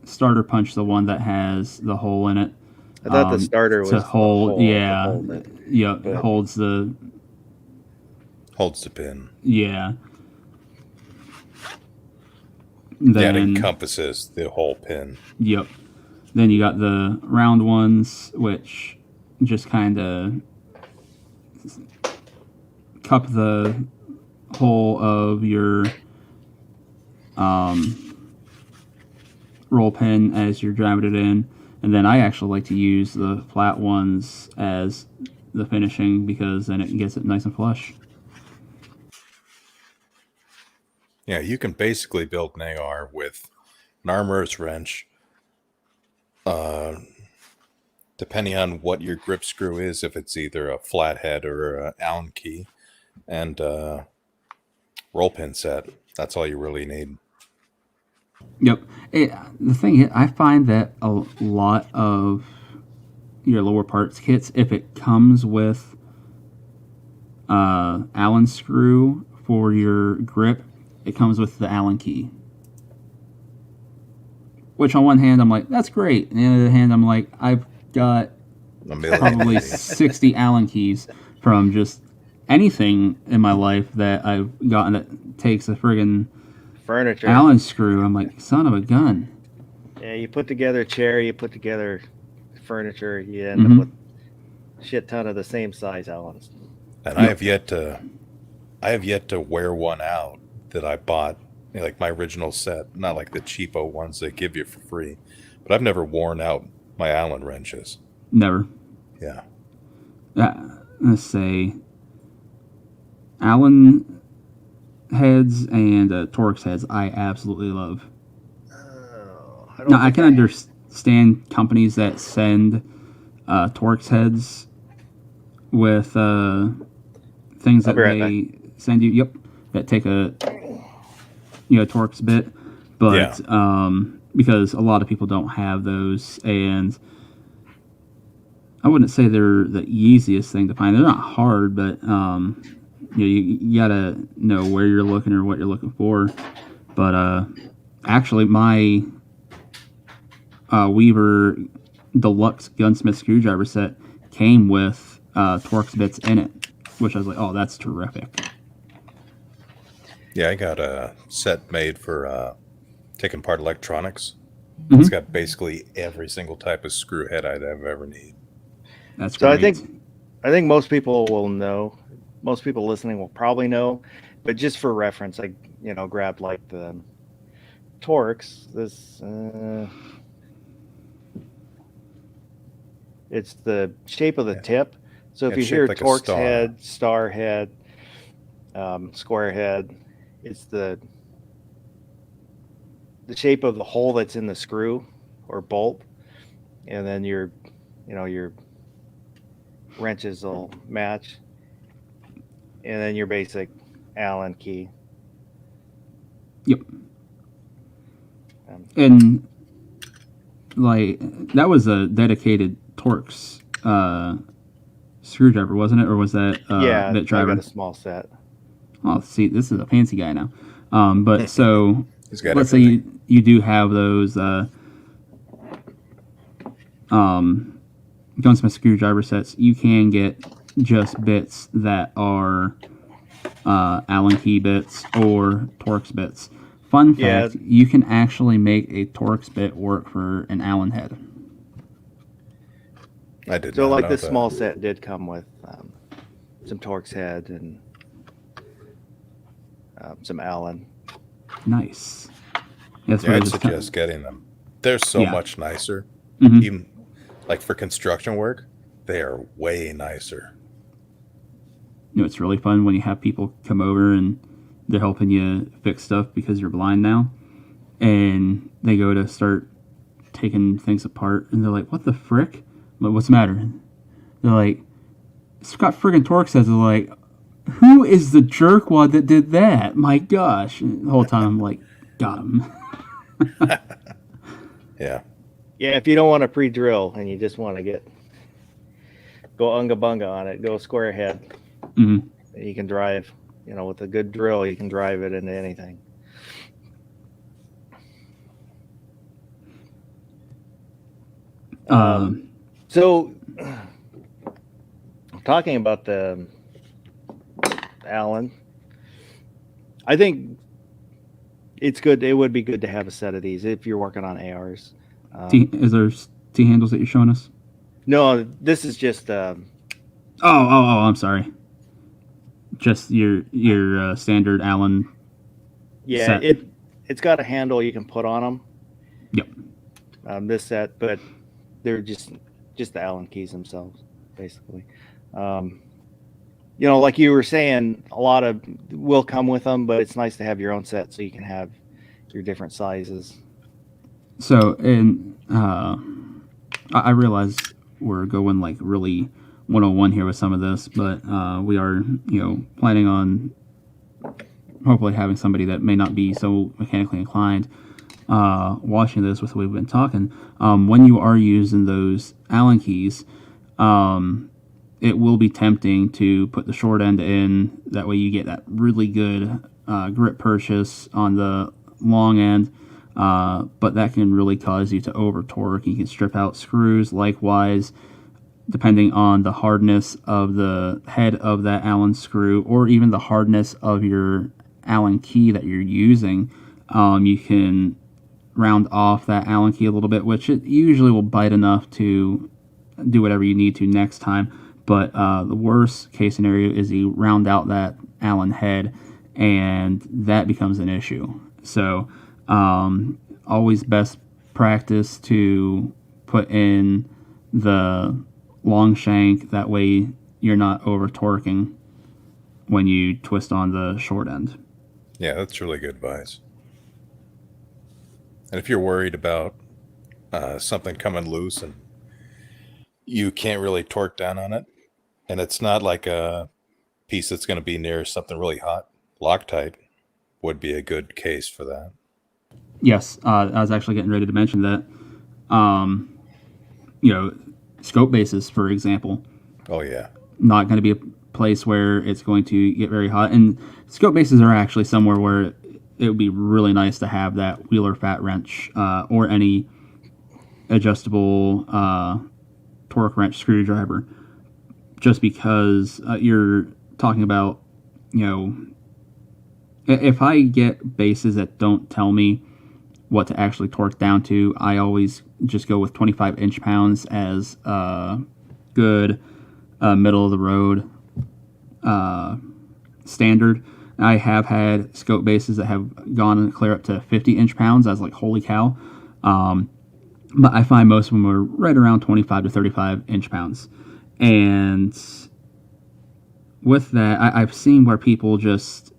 starter punch the one that has the hole in it? I thought the starter was to hold. The hole yeah, to hold it. Yeah, it holds the pin. Yeah. That encompasses the whole pin. Yep. Then you got the round ones, which just kind of cup the hole of your roll pin as you're driving it in. And then I actually like to use the flat ones as the finishing because then it gets it nice and flush. Yeah, you can basically build an AR with an armorer's wrench. Depending on what your grip screw is, if it's either a flathead or an Allen key, and roll pin set. That's all you really need. Yep. The thing is, I find that a lot of your lower parts kits, if it comes with Allen screw for your grip, it comes with the Allen key. Which on one hand, I'm like, that's great. And on the other hand, I'm like, I've got probably 60 Allen keys from just anything in my life that I've gotten that takes a friggin' Furniture. Allen screw. I'm like, son of a gun. Yeah, you put together a chair, you put together furniture, you end up with a shit ton of the same size Allens. And I have yet to wear one out that I bought, like my original set, not like the cheapo ones they give you for free. But I've never worn out my Allen wrenches. Never. Yeah. Let's say Allen heads and Torx heads I absolutely love. Now, I can understand companies that send Torx heads with things that they send you. Yep, that take a Torx bit, but because a lot of people don't have those, and I wouldn't say they're the easiest thing to find. They're not hard, but you gotta know where you're looking or what you're looking for. But actually, my Weaver Deluxe Gunsmith screwdriver set came with Torx bits in it, which I was like, oh, that's terrific. Yeah, I got a set made for taking apart electronics. Mm-hmm. It's got basically every single type of screw head I'd ever need. That's so great. I think most people will know. Most people listening will probably know, but just for reference, I grabbed like the Torx. This it's the shape of the tip. So if you hear like Torx head, star head, square head, it's the shape of the hole that's in the screw or bolt, and then your wrenches will match, and then your basic Allen key. Yep. And like that was a dedicated Torx screwdriver, wasn't it, or was that bit driver? I got a small set. Oh, see, this is a fancy guy now. But so let's say you do have those Gunsmith screwdriver sets. You can get just bits that are Allen key bits or Torx bits. Fun fact, you can actually make a Torx bit work for an Allen head. I did. So like this small set did come with some Torx head and some Allen. Nice. I'd suggest getting them. They're so much nicer. Mm-hmm. Even like for construction work, they are way nicer. It's really fun when you have people come over and they're helping you fix stuff because you're blind now, and they go to start taking things apart, and they're like, "What the frick? I'm like, what's the matter?" They're like, "It's got friggin' Torx heads." They're like, "Who is the jerkwad that did that? My gosh!" And the whole time I'm like, "Got him." Yeah. Yeah, if you don't want to pre-drill and you just want to go unga bunga on it, go square head. Mm-hmm. You can drive, with a good drill, you can drive it into anything. So, talking about the Allen, I think it's good. It would be good to have a set of these if you're working on ARs. Is there T handles that you're showing us? No, this is just. I'm sorry. Just your standard Allen. Yeah, set. It's got a handle you can put on them. Yep. This set, but they're just the Allen keys themselves, basically. Like you were saying, a lot of will come with them, but it's nice to have your own set so you can have your different sizes. So, and I realize we're going like really 101 here with some of this, but we are, planning on hopefully having somebody that may not be so mechanically inclined watching this with the way we've been talking, when you are using those Allen keys, it will be tempting to put the short end in. That way you get that really good grip purchase on the long end, but that can really cause you to over torque. You can strip out screws. Likewise, depending on the hardness of the head of that Allen screw, or even the hardness of your Allen key that you're using, you can round off that Allen key a little bit, which it usually will bite enough to do whatever you need to next time. But the worst case scenario is you round out that Allen head, and that becomes an issue. So always best practice to put in the long shank. That way you're not over torquing when you twist on the short end. Yeah, that's really good advice. And if you're worried about something coming loose and you can't really torque down on it, and it's not like a piece that's going to be near something really hot, Loctite would be a good case for that. Yes, I was actually getting ready to mention that. Scope bases, for example. Oh, yeah. Not going to be a place where it's going to get very hot. And scope bases are actually somewhere where it would be really nice to have that Wheeler fat wrench or any adjustable torque wrench screwdriver, just because you're talking about, if I get bases that don't tell me what to actually torque down to, I always just go with 25 inch-pounds as a good middle of the road standard. I have had scope bases that have gone clear up to 50 inch-pounds. I was like, holy cow. But I find most of them are right around 25 to 35 inch-pounds. And with that, I've seen where people just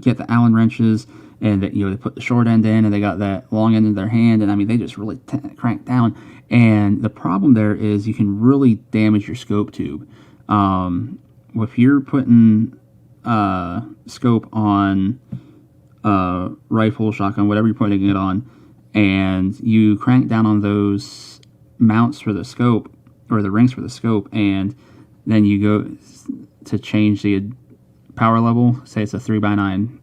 get the Allen wrenches and that, they put the short end in and they got that long end in their hand, and they just really crank down. And the problem there is you can really damage your scope tube. If you're putting scope on rifle, shotgun, whatever you're putting it on, and you crank down on those mounts for the scope or the rings for the scope, and then you go to change the power level, say it's a 3x9,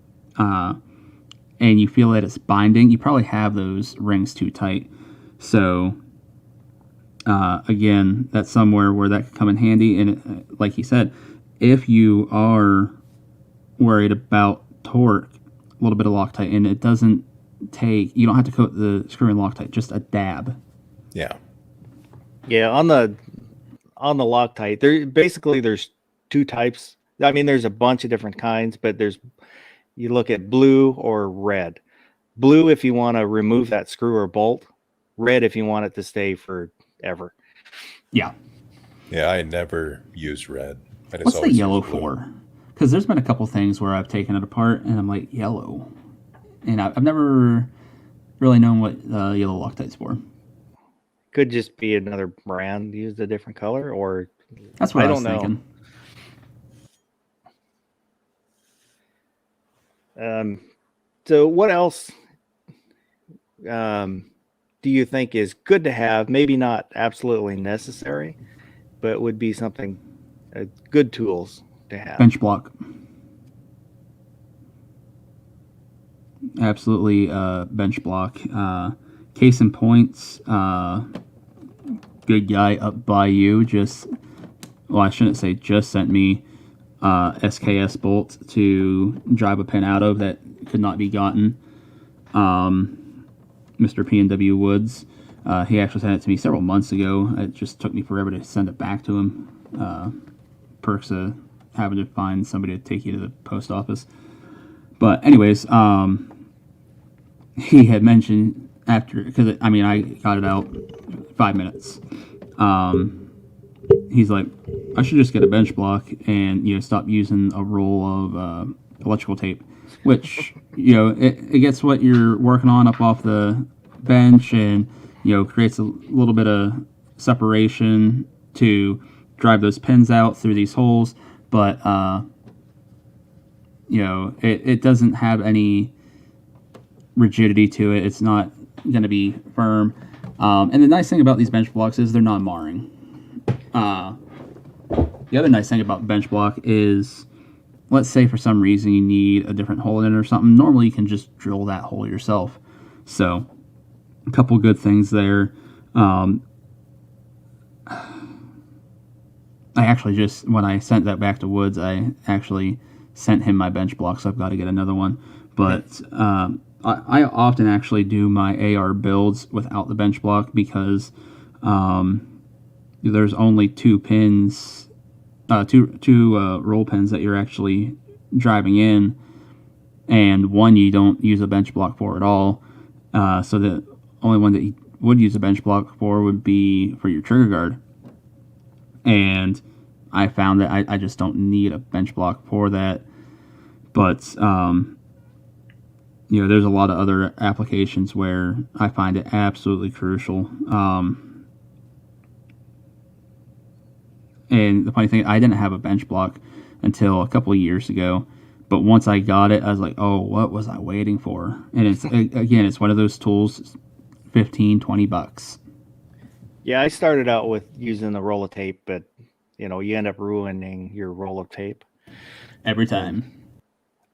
and you feel that it's binding, you probably have those rings too tight. So again, that's somewhere where that could come in handy. And like he said, if you are worried about torque, a little bit of Loctite, and it doesn't take, you don't have to coat the screw in Loctite, just a dab. Yeah. Yeah, on the Loctite, there's two types. There's a bunch of different kinds, but you look at blue or red. Blue if you want to remove that screw or bolt. Red if you want it to stay forever. Yeah. Yeah, I never use red. What's the yellow for? Because there's been a couple things where I've taken it apart and I'm like, yellow. And I've never really known what yellow Loctite's for. Could just be another brand used a different color, or that's what I was don't thinking. So what else do you think is good to have? Maybe not absolutely necessary, but would be something good tools to have. Bench block. Absolutely, bench block. Case in points, good guy up by you I shouldn't say just sent me SKS bolt to drive a pin out of that could not be gotten. Mr. P&W Woods, he actually sent it to me several months ago. It just took me forever to send it back to him. Perks of having to find somebody to take you to the post office. But anyways, he had mentioned after, because I got it out 5 minutes. He's like, I should just get a bench block and stop using a roll of electrical tape, which it gets what you're working on up off the bench, and creates a little bit of separation to drive those pins out through these holes, but it doesn't have any rigidity to it. It's not going to be firm. And the nice thing about these bench blocks is they're non-marring. The other nice thing about bench block is, let's say for some reason you need a different hole in it or something. Normally you can just drill that hole yourself. So a couple good things there. I actually just, when I sent that back to Woods, I actually sent him my bench block, so I've got to get another one. But I often actually do my AR builds without the bench block because there's only two pins, two roll pins that you're actually driving in, and one you don't use a bench block for at all. So the only one that you would use a bench block for would be for your trigger guard. And I found that I just don't need a bench block for that. But, there's a lot of other applications where I find it absolutely crucial. And the funny thing, I didn't have a bench block until a couple of years ago. But once I got it, I was like, oh, what was I waiting for? And it's one of those tools, $15-20. Yeah, I started out with using the roll of tape, but you end up ruining your roll of tape Every time.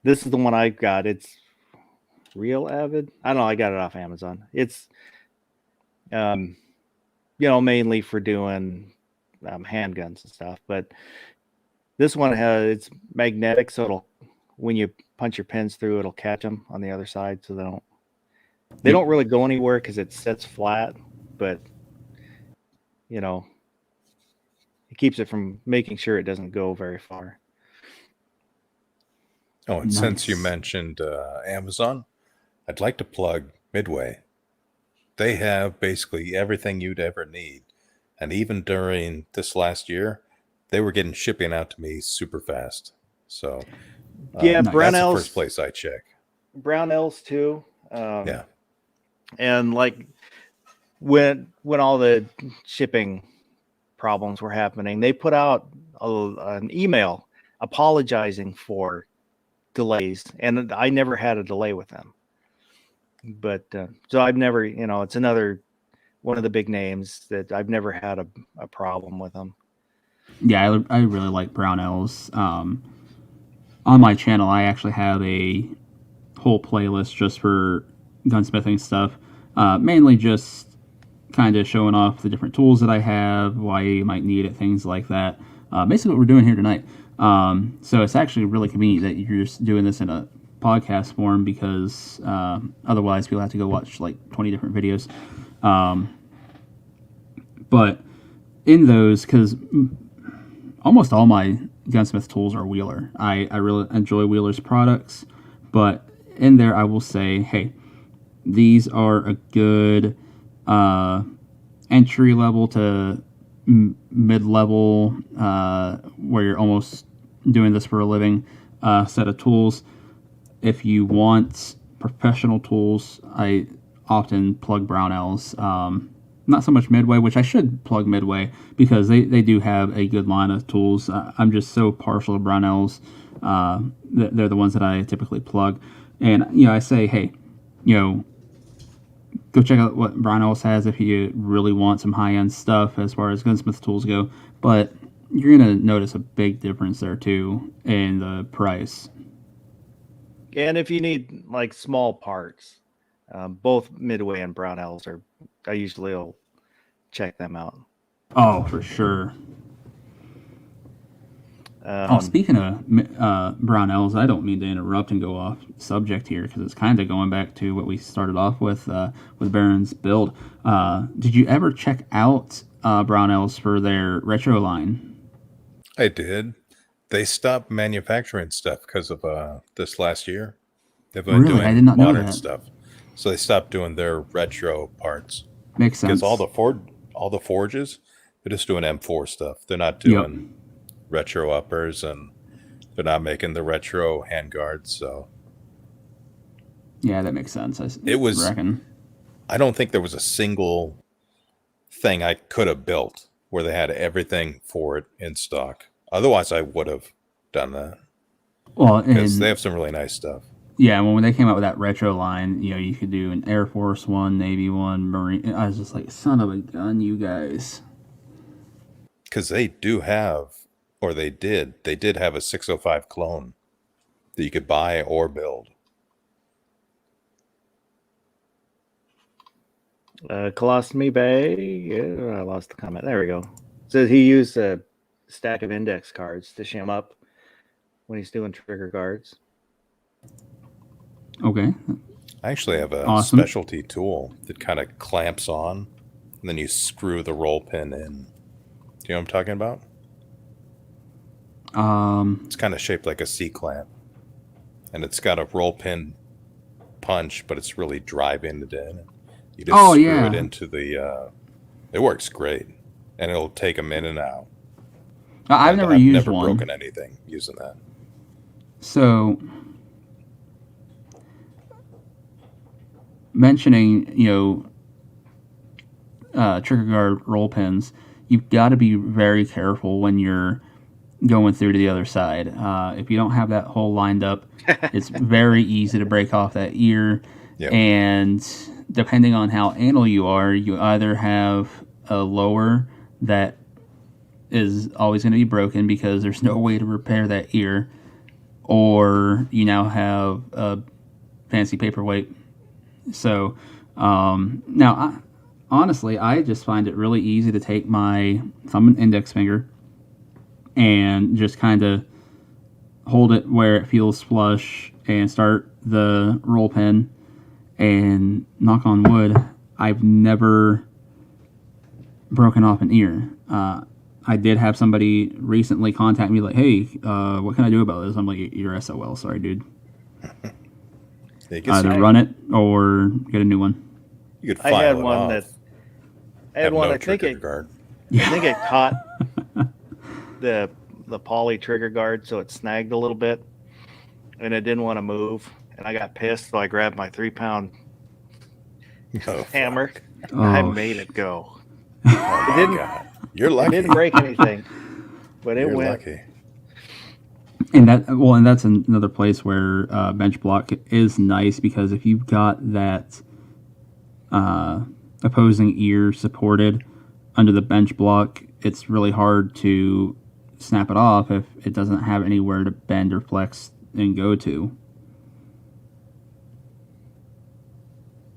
This is the one I got. It's Real Avid. I don't know. I got it off Amazon. It's, mainly for doing handguns and stuff. But this one it's magnetic, so when you punch your pins through, it'll catch them on the other side, so they don't really go anywhere because it sits flat. But it keeps it from making sure it doesn't go very far. Oh, and since you mentioned Amazon, I'd like to plug Midway. They have basically everything you'd ever need. And even during this last year, they were getting shipping out to me super fast. So that's the first place I check. Brownells too. Yeah. And like when all the shipping problems were happening, they put out an email apologizing for delays, and I never had a delay with them. But so I've never, it's another one of the big names that I've never had a problem with them. Yeah, I really like Brownells. On my channel, I actually have a whole playlist just for gunsmithing stuff, mainly just kind of showing off the different tools that I have, why you might need it, things like that. Basically what we're doing here tonight. So it's actually really convenient that you're just doing this in a podcast form because otherwise people have to go watch like 20 different videos. But in those, because almost all my gunsmith tools are Wheeler. I really enjoy Wheeler's products, but in there I will say, hey, these are a good entry level to mid-level, where you're almost doing this for a living, set of tools. If you want professional tools, I often plug Brownells. Not so much Midway, which I should plug Midway because they do have a good line of tools. I'm just so partial to Brownells. They're the ones that I typically plug. And, I say, hey, go check out what Brownells has if you really want some high-end stuff as far as gunsmith tools go. But you're going to notice a big difference there, too, in the price. And if you need, like, small parts, both Midway and Brownells I usually will check them out. Oh, for sure. Speaking of Brownells, I don't mean to interrupt and go off subject here because it's kind of going back to what we started off with Baron's build. Did you ever check out Brownells for their retro line? I did. They stopped manufacturing stuff because of this last year. They've been doing I did not modern know that. stuff, so they stopped doing their retro parts. Makes sense. Because all the forges, they're just doing M4 stuff. They're not doing retro uppers, and they're not making the retro handguards. So yeah, that makes sense. I reckon. I don't think there was a single thing I could have built where they had everything for it in stock. Otherwise, I would have done that. Well, because they have some really nice stuff. Yeah, when they came out with that retro line, you could do an Air Force One, Navy One, Marine. I was just like, son of a gun, you guys. Because they do have, or they did have a 605 clone that you could buy or build. Colostomy Bay. Yeah, I lost the comment. There we go. Says he used a stack of index cards to shim up when he's doing trigger guards. Okay. I actually have a Awesome. specialty tool that kind of clamps on, and then you screw the roll pin in. Do you know what I'm talking about? It's kind of shaped like a C-clamp, and it's got a roll pin punch, but it's really drive-ended in. You just screw it into the... it works great, and it'll take them in and out. I've never used one. I've never broken anything using that. So, mentioning, trigger guard roll pins, you've got to be very careful when you're going through to the other side. If you don't have that hole lined up, it's very easy to break off that ear. Yep. And depending on how anal you are, you either have a lower that is always going to be broken because there's no way to repair that ear, or you now have a fancy paperweight. So now, honestly, I just find it really easy to take my thumb and index finger and just kind of hold it where it feels flush and start the roll pin, and knock on wood, I've never broken off an ear. I did have somebody recently contact me like, hey, what can I do about this? I'm like, you're SOL. Sorry, dude. Either run it or get a new one. You could file I had it one off. that I had one. No I think trigger guard. I think it caught the poly trigger guard, so it snagged a little bit, and it didn't want to move. And I got pissed, so I grabbed my 3-pound hammer. And I made it go. Oh, it didn't. God. You're lucky. It didn't break anything, but it You're went. lucky. And that's another place where bench block is nice, because if you've got that opposing ear supported under the bench block, it's really hard to snap it off if it doesn't have anywhere to bend or flex and go to.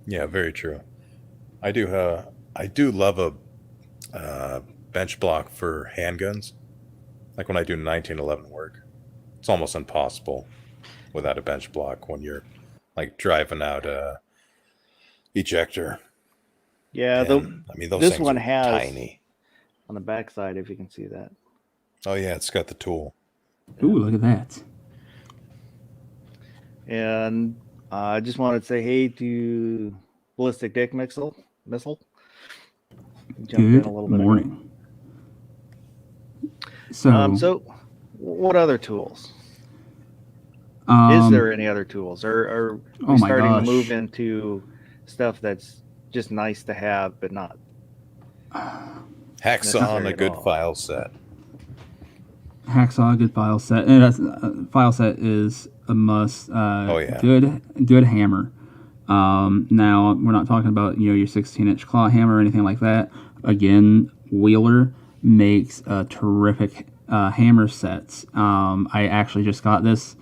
Yeah, very true. I do love a bench block for handguns. Like when I do 1911 work, it's almost impossible without a bench block when you're like driving out a ejector. Yeah, those this things one are has tiny on the backside, if you can see that. Oh yeah, it's got the tool. Ooh, look at that. And I just wanted to say hey to Ballistic Dick Missile. Jumped in a little bit morning. So, what other tools? Is there any other tools? Or are we starting to move into stuff that's just nice to have, but not? Hacksaw and a good file set. Hacksaw, good file set. And that's, file set is a must. Good hammer. Now, we're not talking about your 16-inch claw hammer or anything like that. Again, Wheeler makes a terrific hammer sets. I actually just got this.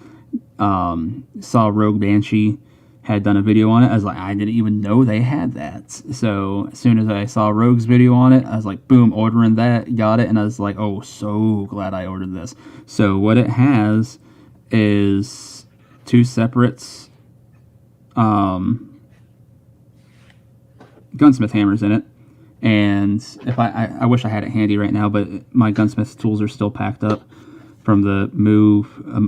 Saw Rogue Banshee had done a video on it. I was like, I didn't even know they had that. So as soon as I saw Rogue's video on it, I was like, boom, ordering that, got it, and I was like, oh, so glad I ordered this. So what it has is 2 separate gunsmith hammers in it. And if I wish I had it handy right now, but my gunsmith tools are still packed up from the move a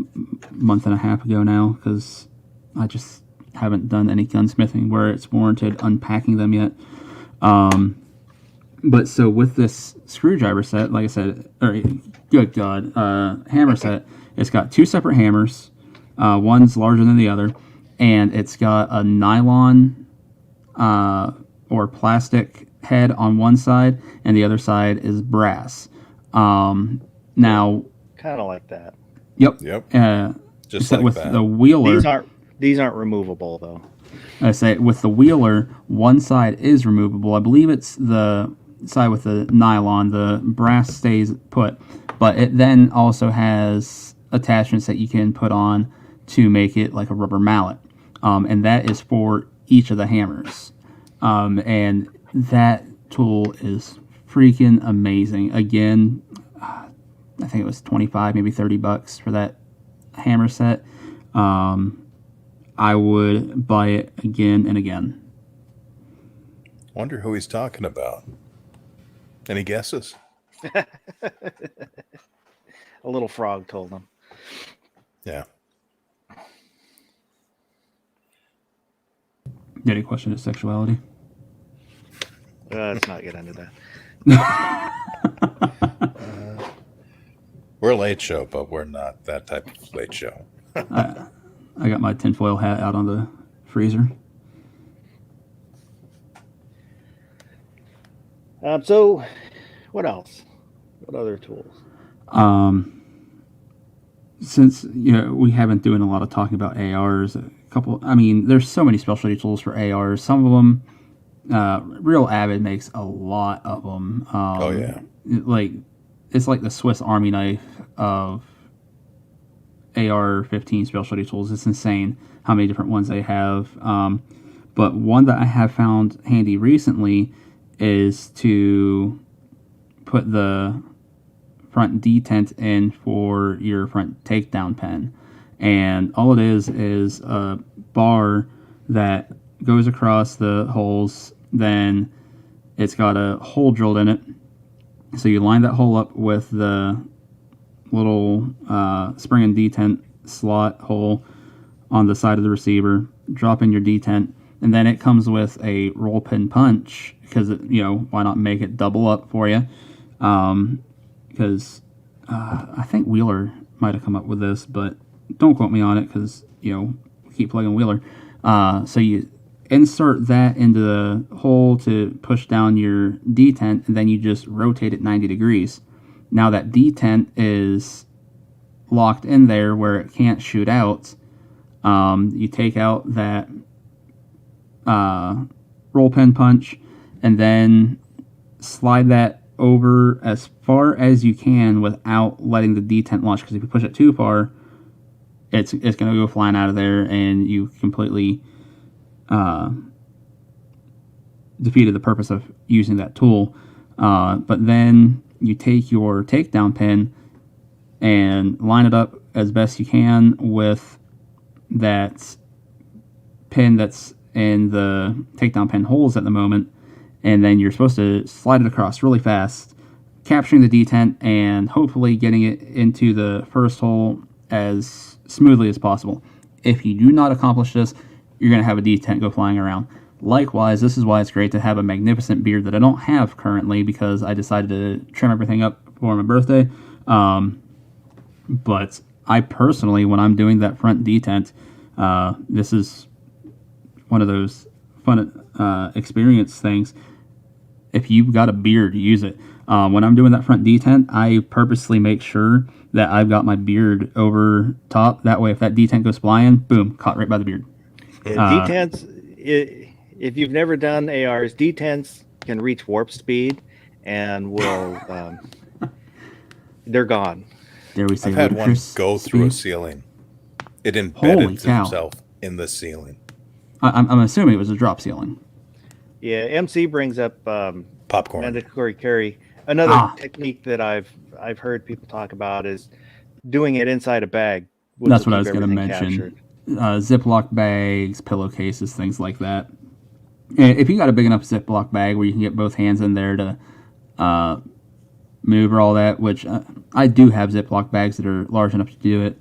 month and a half ago now, because I just haven't done any gunsmithing where it's warranted unpacking them yet. But so with this screwdriver set, like I said, hammer set, it's got 2 separate hammers. One's larger than the other, and it's got a nylon or plastic head on one side, and the other side is brass. Now, kind of like that. Yep. Just like with that. the Wheeler. These aren't removable though. I say with the Wheeler, one side is removable. I believe it's the side with the nylon. The brass stays put, but it then also has attachments that you can put on to make it like a rubber mallet, and that is for each of the hammers. And that tool is freaking amazing. Again, I think it was 25, maybe $30 for that hammer set. I would buy it again and again. Wonder who he's talking about. Any guesses? A little frog told them. Yeah. Any question of sexuality? Let's not get into that. We're a late show, but we're not that type of late show. I got my tinfoil hat out on the freezer. So, what else? What other tools? Since we haven't doing a lot of talking about ARs, there's so many specialty tools for ARs. Some of them, Real Avid makes a lot of them. Oh yeah, it's like the Swiss Army knife of AR-15 specialty tools. It's insane how many different ones they have. But one that I have found handy recently is to put the front detent in for your front takedown pen. And all it is a bar that goes across the holes. Then it's got a hole drilled in it. So you line that hole up with the little spring and detent slot hole on the side of the receiver, drop in your detent, and then it comes with a roll pin punch because why not make it double up for you? Because I think Wheeler might have come up with this, but don't quote me on it because we keep plugging Wheeler. So you insert that into the hole to push down your detent, and then you just rotate it 90 degrees. Now that detent is locked in there where it can't shoot out. You take out that roll pin punch and then slide that over as far as you can without letting the detent launch, because if you push it too far, it's going to go flying out of there and you completely defeated the purpose of using that tool. But then you take your takedown pin and line it up as best you can with that pin that's in the takedown pin holes at the moment, and then you're supposed to slide it across really fast, capturing the detent and hopefully getting it into the first hole as smoothly as possible. If you do not accomplish this, you're going to have a detent go flying around. Likewise, this is why it's great to have a magnificent beard that I don't have currently because I decided to trim everything up for my birthday. But I personally, when I'm doing that front detent, this is one of those fun experience things. If you've got a beard, use it. When I'm doing that front detent, I purposely make sure that I've got my beard over top. That way, if that detent goes flying, boom, caught right by the beard. Detents, if you've never done ARs, detents can reach warp speed and will they're gone. Dare we say I've had one ludicrous go through a speed? ceiling. It Holy embedded cow. itself in the ceiling. I'm assuming it was a drop ceiling. Yeah, MC brings up Popcorn. mandatory carry. Another technique that I've heard people talk about is doing it inside a bag. That's what I was going to mention. Ziploc bags, pillowcases, things like that. And if you got a big enough Ziploc bag where you can get both hands in there to move or all that, which I do have Ziploc bags that are large enough to do it.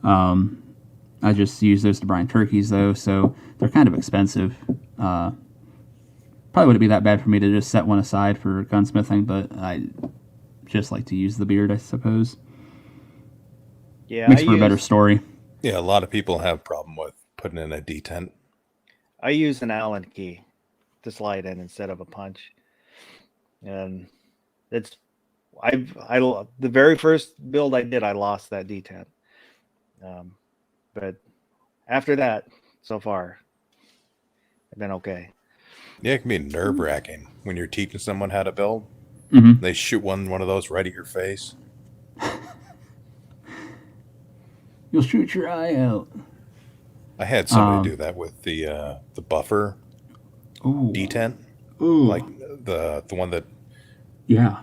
I just use those to brine turkeys, though, so they're kind of expensive. Probably wouldn't be that bad for me to just set one aside for gunsmithing, but I just like to use the beard, I suppose. Yeah, Makes for a better story. Yeah, a lot of people have problem with putting in a detent. I use an Allen key to slide in instead of a punch, and it's the very first build I did, I lost that detent, but after that, so far, I've been okay. Yeah, it can be nerve-wracking when you're teaching someone how to build. Mm-hmm. They shoot one of those right at your face. You'll shoot your eye out. I had somebody do that with the buffer Ooh. detent, Ooh. like the one that Yeah.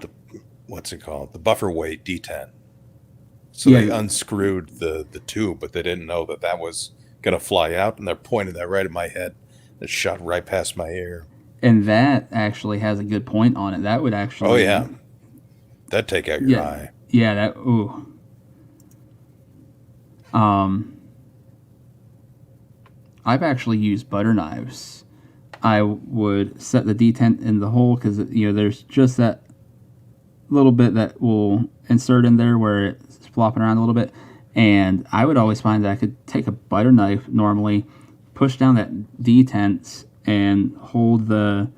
what's it called? The buffer weight detent. So they Yeah. unscrewed the tube, but they didn't know that was going to fly out, and they're pointing that right at my head. It shot right past my ear. And that actually has a good point on it. That would actually. Oh yeah, that'd take out your eye. Yeah. That. Ooh. I've actually used butter knives. I would set the detent in the hole because there's just that little bit that will insert in there where it's flopping around a little bit, and I would always find that I could take a butter knife normally, push down that detent, and hold the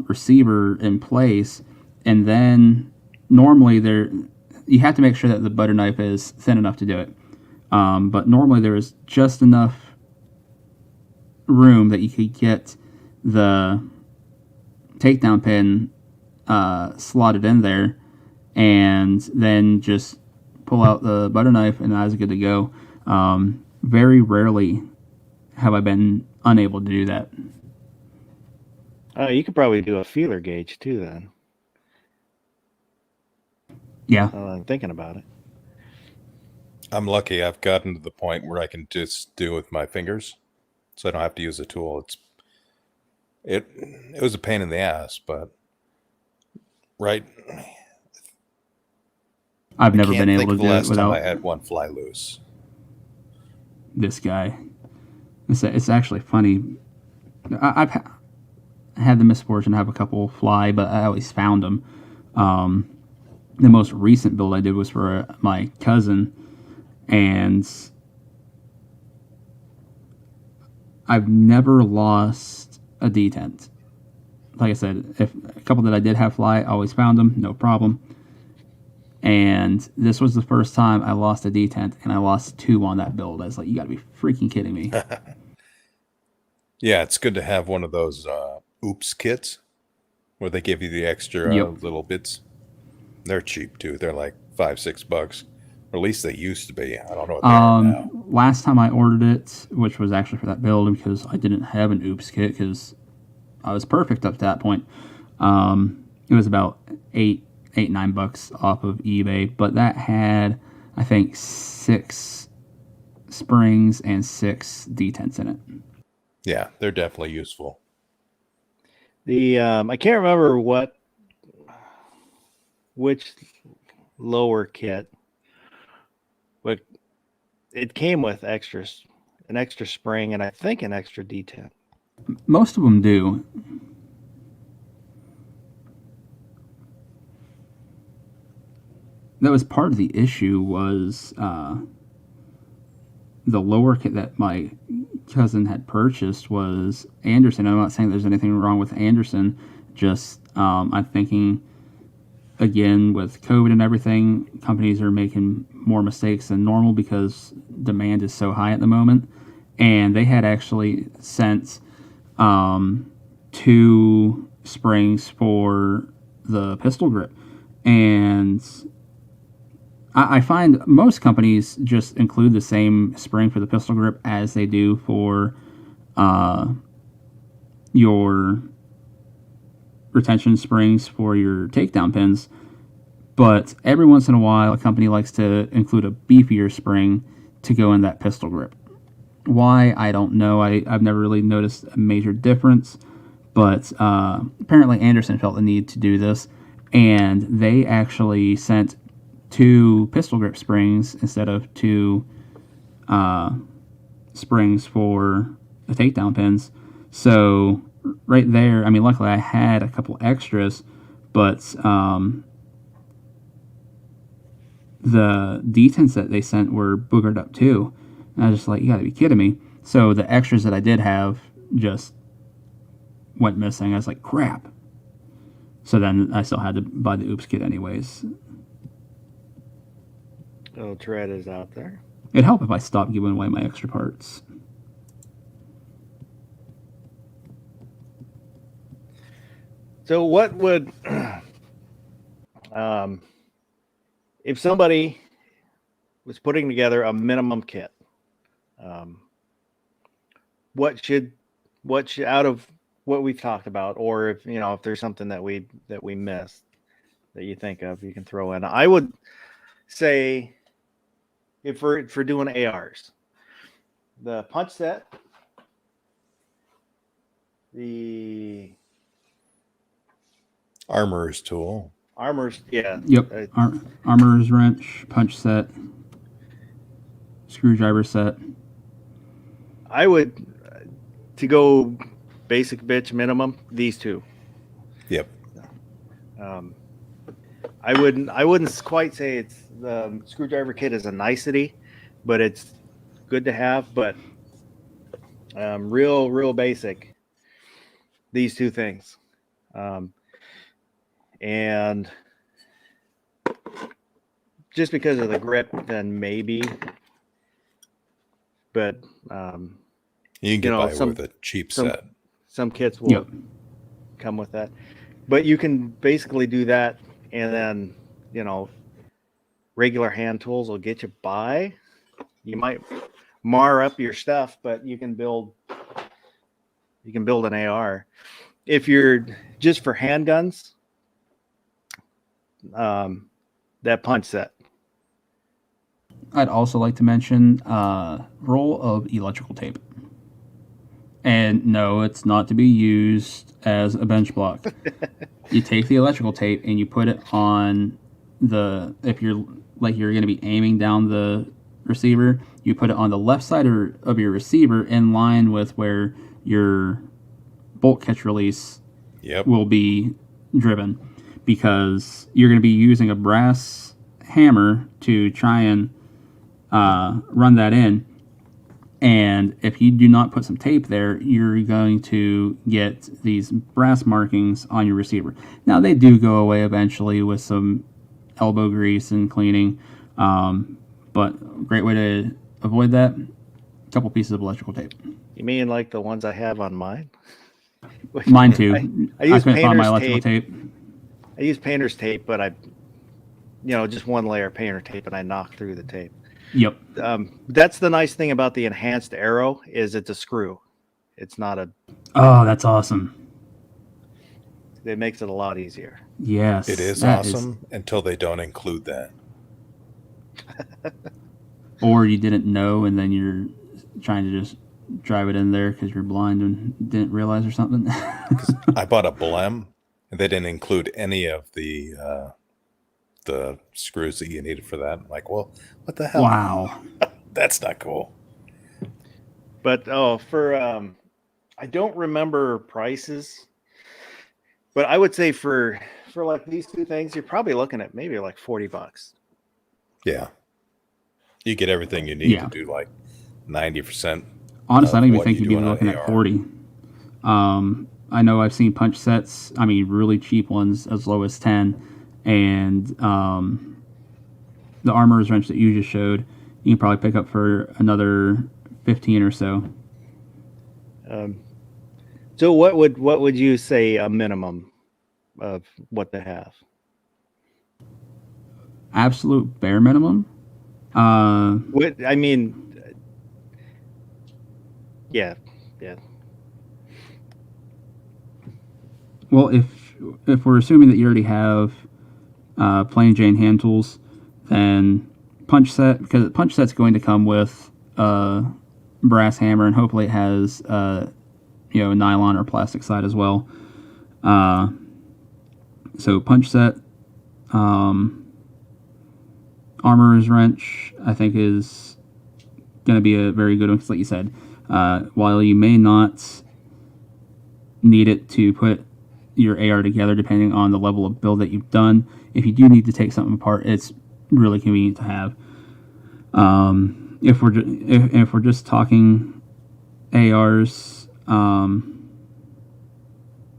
receiver in place, and then normally you have to make sure that the butter knife is thin enough to do it, but normally there is just enough room that you could get the takedown pin slotted in there, and then just pull out the butter knife, and I was good to go. Very rarely have I been unable to do that. You could probably do a feeler gauge too then. Yeah. I'm thinking about it. I'm lucky I've gotten to the point where I can just do it with my fingers, so I don't have to use a tool. It was a pain in the ass, but right. I've never been able to do it without. I had one fly loose. This guy. It's actually funny. I've had the misfortune to have a couple fly, but I always found them. The most recent build I did was for my cousin, and I've never lost a detent. Like I said, if a couple that I did have fly, I always found them, no problem. And this was the first time I lost a detent, and I lost 2 on that build. I was like, you got to be freaking kidding me. Yeah, it's good to have one of those oops kits where they give you the extra little bits. They're cheap too. They're like $5-6, or at least they used to be. I don't know what they are now. Last time I ordered it, which was actually for that build, because I didn't have an oops kit because I was perfect up to that point. It was about $8-9 off of eBay, but that had, I think, 6 springs and 6 detents in it. Yeah, they're definitely useful. I can't remember which lower kit, but it came with an extra spring, and I think an extra detent. Most of them do. That was part of the issue, was the lower kit that my cousin had purchased was Anderson. I'm not saying there's anything wrong with Anderson, just I'm thinking, again, with COVID and everything, companies are making more mistakes than normal because demand is so high at the moment. And they had actually sent 2 springs for the pistol grip. And I find most companies just include the same spring for the pistol grip as they do for your retention springs for your takedown pins. But every once in a while, a company likes to include a beefier spring to go in that pistol grip. Why, I don't know. I've never really noticed a major difference. But apparently Anderson felt the need to do this. And they actually sent 2 pistol grip springs instead of 2 springs for the takedown pins. So right there, I mean, luckily I had a couple extras, but the detents that they sent were boogered up too. And I was just like, you gotta be kidding me. So the extras that I did have just went missing. I was like, crap. So then I still had to buy the oops kit anyways. Oh, Tread is out there. It'd help if I stopped giving away my extra parts. So what would if somebody was putting together a minimum kit, what should out of what we've talked about, or if if there's something that we missed that you think of, you can throw in. I would say if for doing ARs, the punch set, the Armorer's tool. armors, yeah. Yep. Armorer's wrench, punch set, screwdriver set. I would to go basic bitch minimum, these two. Yep. I wouldn't quite say it's the screwdriver kit is a nicety, but it's good to have. But real basic. These two things, and just because of the grip, then maybe. But you can get by with a cheap set. Some kits will come with that, but you can basically do that, and then regular hand tools will get you by. You might mar up your stuff, but you can build an AR. If you're just for handguns, that punch set. I'd also like to mention roll of electrical tape. And no, it's not to be used as a bench block. You take the electrical tape and you put it on if you're going to be aiming down the receiver, you put it on the left side of your receiver in line with where your bolt catch release will be driven, because you're going to be using a brass hammer to try and run that in. And if you do not put some tape there, you're going to get these brass markings on your receiver. Now, they do go away eventually with some elbow grease and cleaning, but great way to avoid that, a couple pieces of electrical tape. You mean like the ones I have on mine? Mine too. I use painter's my electrical tape. I use painter's tape, but I, just one layer of painter tape, and I knock through the tape. Yep. That's the nice thing about the enhanced arrow is it's a screw. It's not a. Oh, that's awesome. It makes it a lot easier. Yes. It is awesome until they don't include that. Or you didn't know, and then you're trying to just drive it in there because you're blind and didn't realize or something. I bought a Blem, and they didn't include any of the screws that you needed for that. I'm like, well, what the hell? Wow. That's not cool. But I don't remember prices, but I would say for like these two things, you're probably looking at maybe like $40. Yeah. You get everything you need to do like 90%. Honestly, I don't even think you'd be looking at 40. I know I've seen punch sets, really cheap ones, as low as 10. And the armorer's wrench that you just showed, you can probably pick up for another 15 or so. So what would you say a minimum of what to have? Absolute bare minimum? Yeah. Well, if we're assuming that you already have plain Jane hand tools, then punch set, because the punch set's going to come with a brass hammer, and hopefully it has a nylon or plastic side as well. So punch set, armorer's wrench, I think is going to be a very good one, because like you said, while you may not need it to put your AR together, depending on the level of build that you've done, if you do need to take something apart, it's really convenient to have. If we're just talking ARs, I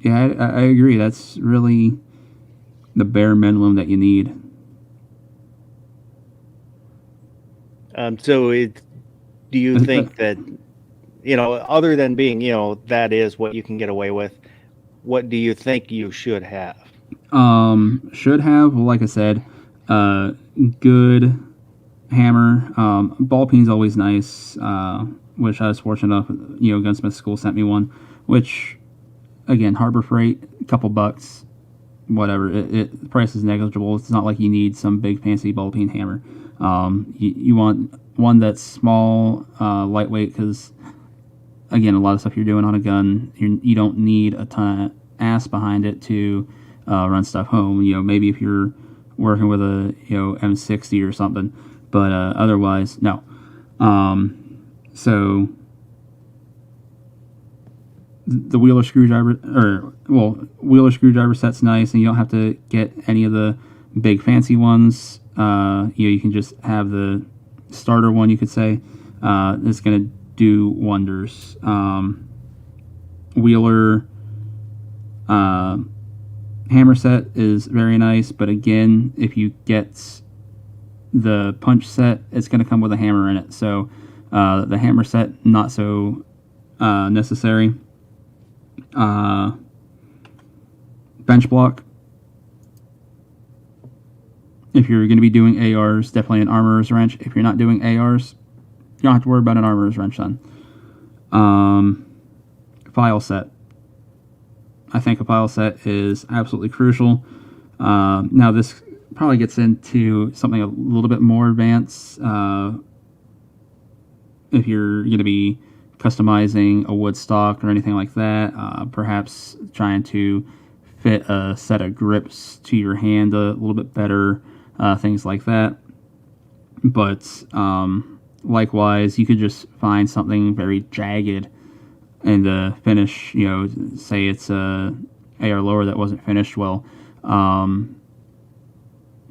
agree. That's really the bare minimum that you need. Do you think that, other than being, that is what you can get away with, what do you think you should have? Should have, well, like I said, good hammer. Ball peen's always nice. Which I was fortunate enough, Gunsmith School sent me one, which, again, Harbor Freight, a couple bucks, whatever. The price is negligible. It's not like you need some big fancy ball peen hammer. You want one that's small, lightweight, because, again, a lot of stuff you're doing on a gun, you don't need a ton of ass behind it to run stuff home. Maybe if you're working with a M60 or something, but otherwise, no. So the Wheeler screwdriver set's nice, and you don't have to get any of the big fancy ones. You can just have the starter one, you could say. It's going to do wonders. Wheeler hammer set is very nice, but again, if you get the punch set, it's going to come with a hammer in it. So the hammer set, not so necessary. Bench block. If you're going to be doing ARs, definitely an armorer's wrench. If you're not doing ARs, you don't have to worry about an armorer's wrench then. File set. I think a file set is absolutely crucial. Now this probably gets into something a little bit more advanced. If you're going to be customizing a wood stock or anything like that, perhaps trying to fit a set of grips to your hand a little bit better, things like that. But likewise, you could just find something very jagged in the finish, say it's a AR lower that wasn't finished well.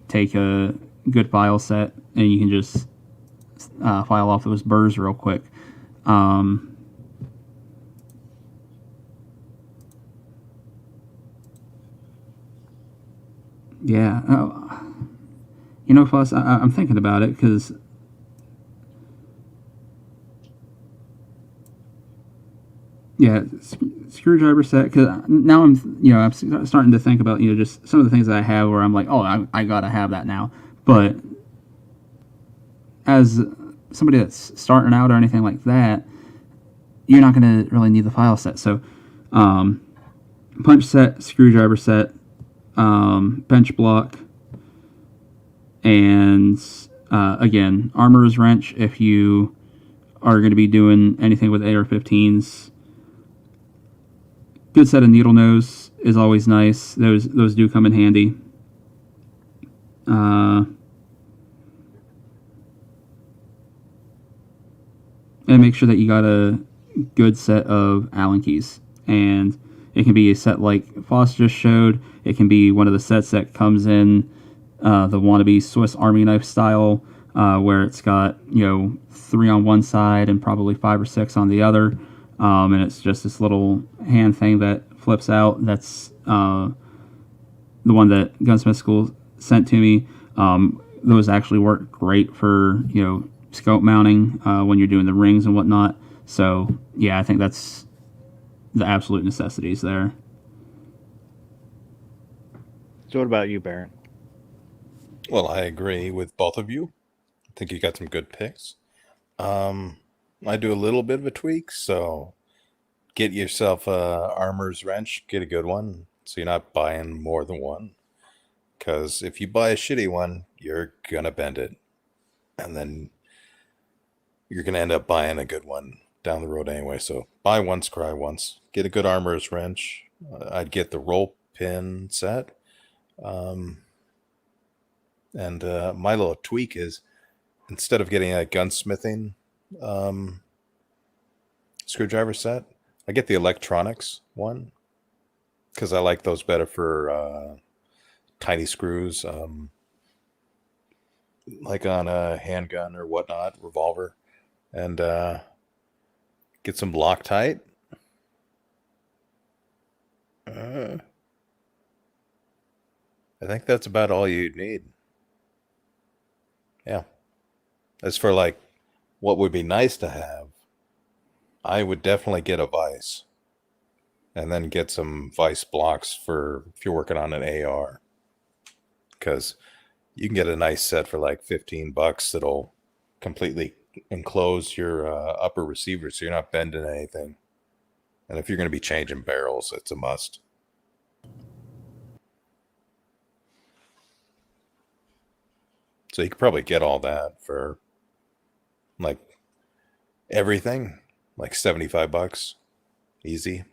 Take a good file set and you can just file off those burrs real quick. Yeah. Fuss, I'm thinking about it because screwdriver set. Because now I'm starting to think about just some of the things that I have where I'm like, oh, I gotta have that now. But as somebody that's starting out or anything like that, you're not gonna really need the file set. So, punch set, screwdriver set, bench block, and again, armorer's wrench if you are going to be doing anything with AR-15s. Good set of needle nose is always nice. Those do come in handy. And make sure that you got a good set of Allen keys. And it can be a set like Foss just showed. It can be one of the sets that comes in the wannabe Swiss Army knife style, where it's got 3 on one side and probably 5 or 6 on the other, and it's just this little hand thing that flips out. That's the one that Gunsmith School sent to me. Those actually work great for scope mounting when you're doing the rings and whatnot. So yeah, I think that's the absolute necessities there. So what about you, Baron? Well, I agree with both of you. I think you got some good picks. I do a little bit of a tweak, so get yourself a armorer's wrench, get a good one, so you're not buying more than one. Because if you buy a shitty one, you're gonna bend it, and then you're gonna end up buying a good one down the road anyway. So buy once, cry once. Get a good armorer's wrench. I'd get the roll pin set. And my little tweak is, instead of getting a gunsmithing screwdriver set, I get the electronics one because I like those better for tiny screws, like on a handgun or whatnot, revolver, and get some Loctite. I think that's about all you need. Yeah. As for like what would be nice to have, I would definitely get a vise. And then get some vise blocks for if you're working on an AR. Because you can get a nice set for like $15 that'll completely enclose your upper receiver so you're not bending anything. And if you're going to be changing barrels, it's a must. So you could probably get all that for like everything, like $75. Easy.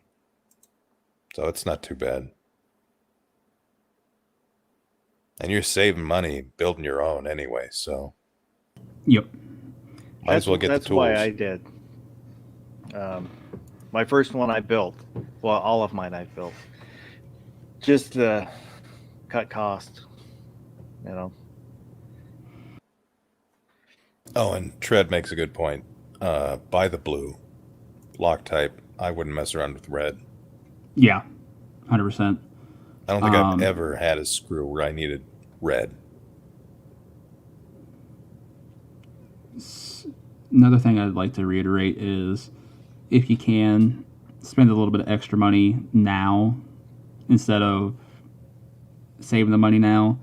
So it's not too bad. And you're saving money building your own anyway, so. Yep. Might as well get the tools. That's why I did. My first one I built. Well, all of mine I built. Just to cut cost. You know. Oh, and Tread makes a good point. Buy the blue Loctite. I wouldn't mess around with red. Yeah, 100%. I don't think I've ever had a screw where I needed red. Another thing I'd like to reiterate is if you can, spend a little bit of extra money now instead of saving the money now,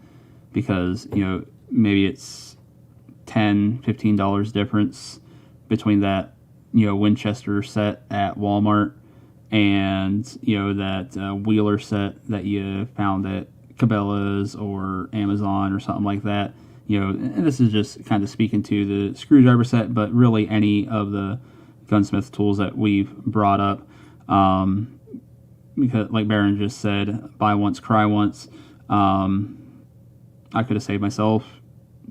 because, you know, maybe it's $10, $15 difference between that, you know, Winchester set at Walmart and, you know, that Wheeler set that you found at Cabela's or Amazon or something like that. You know, and this is just kind of speaking to the screwdriver set, but really any of the gunsmith tools that we've brought up. Because, like Baron just said, buy once, cry once. I could have saved myself,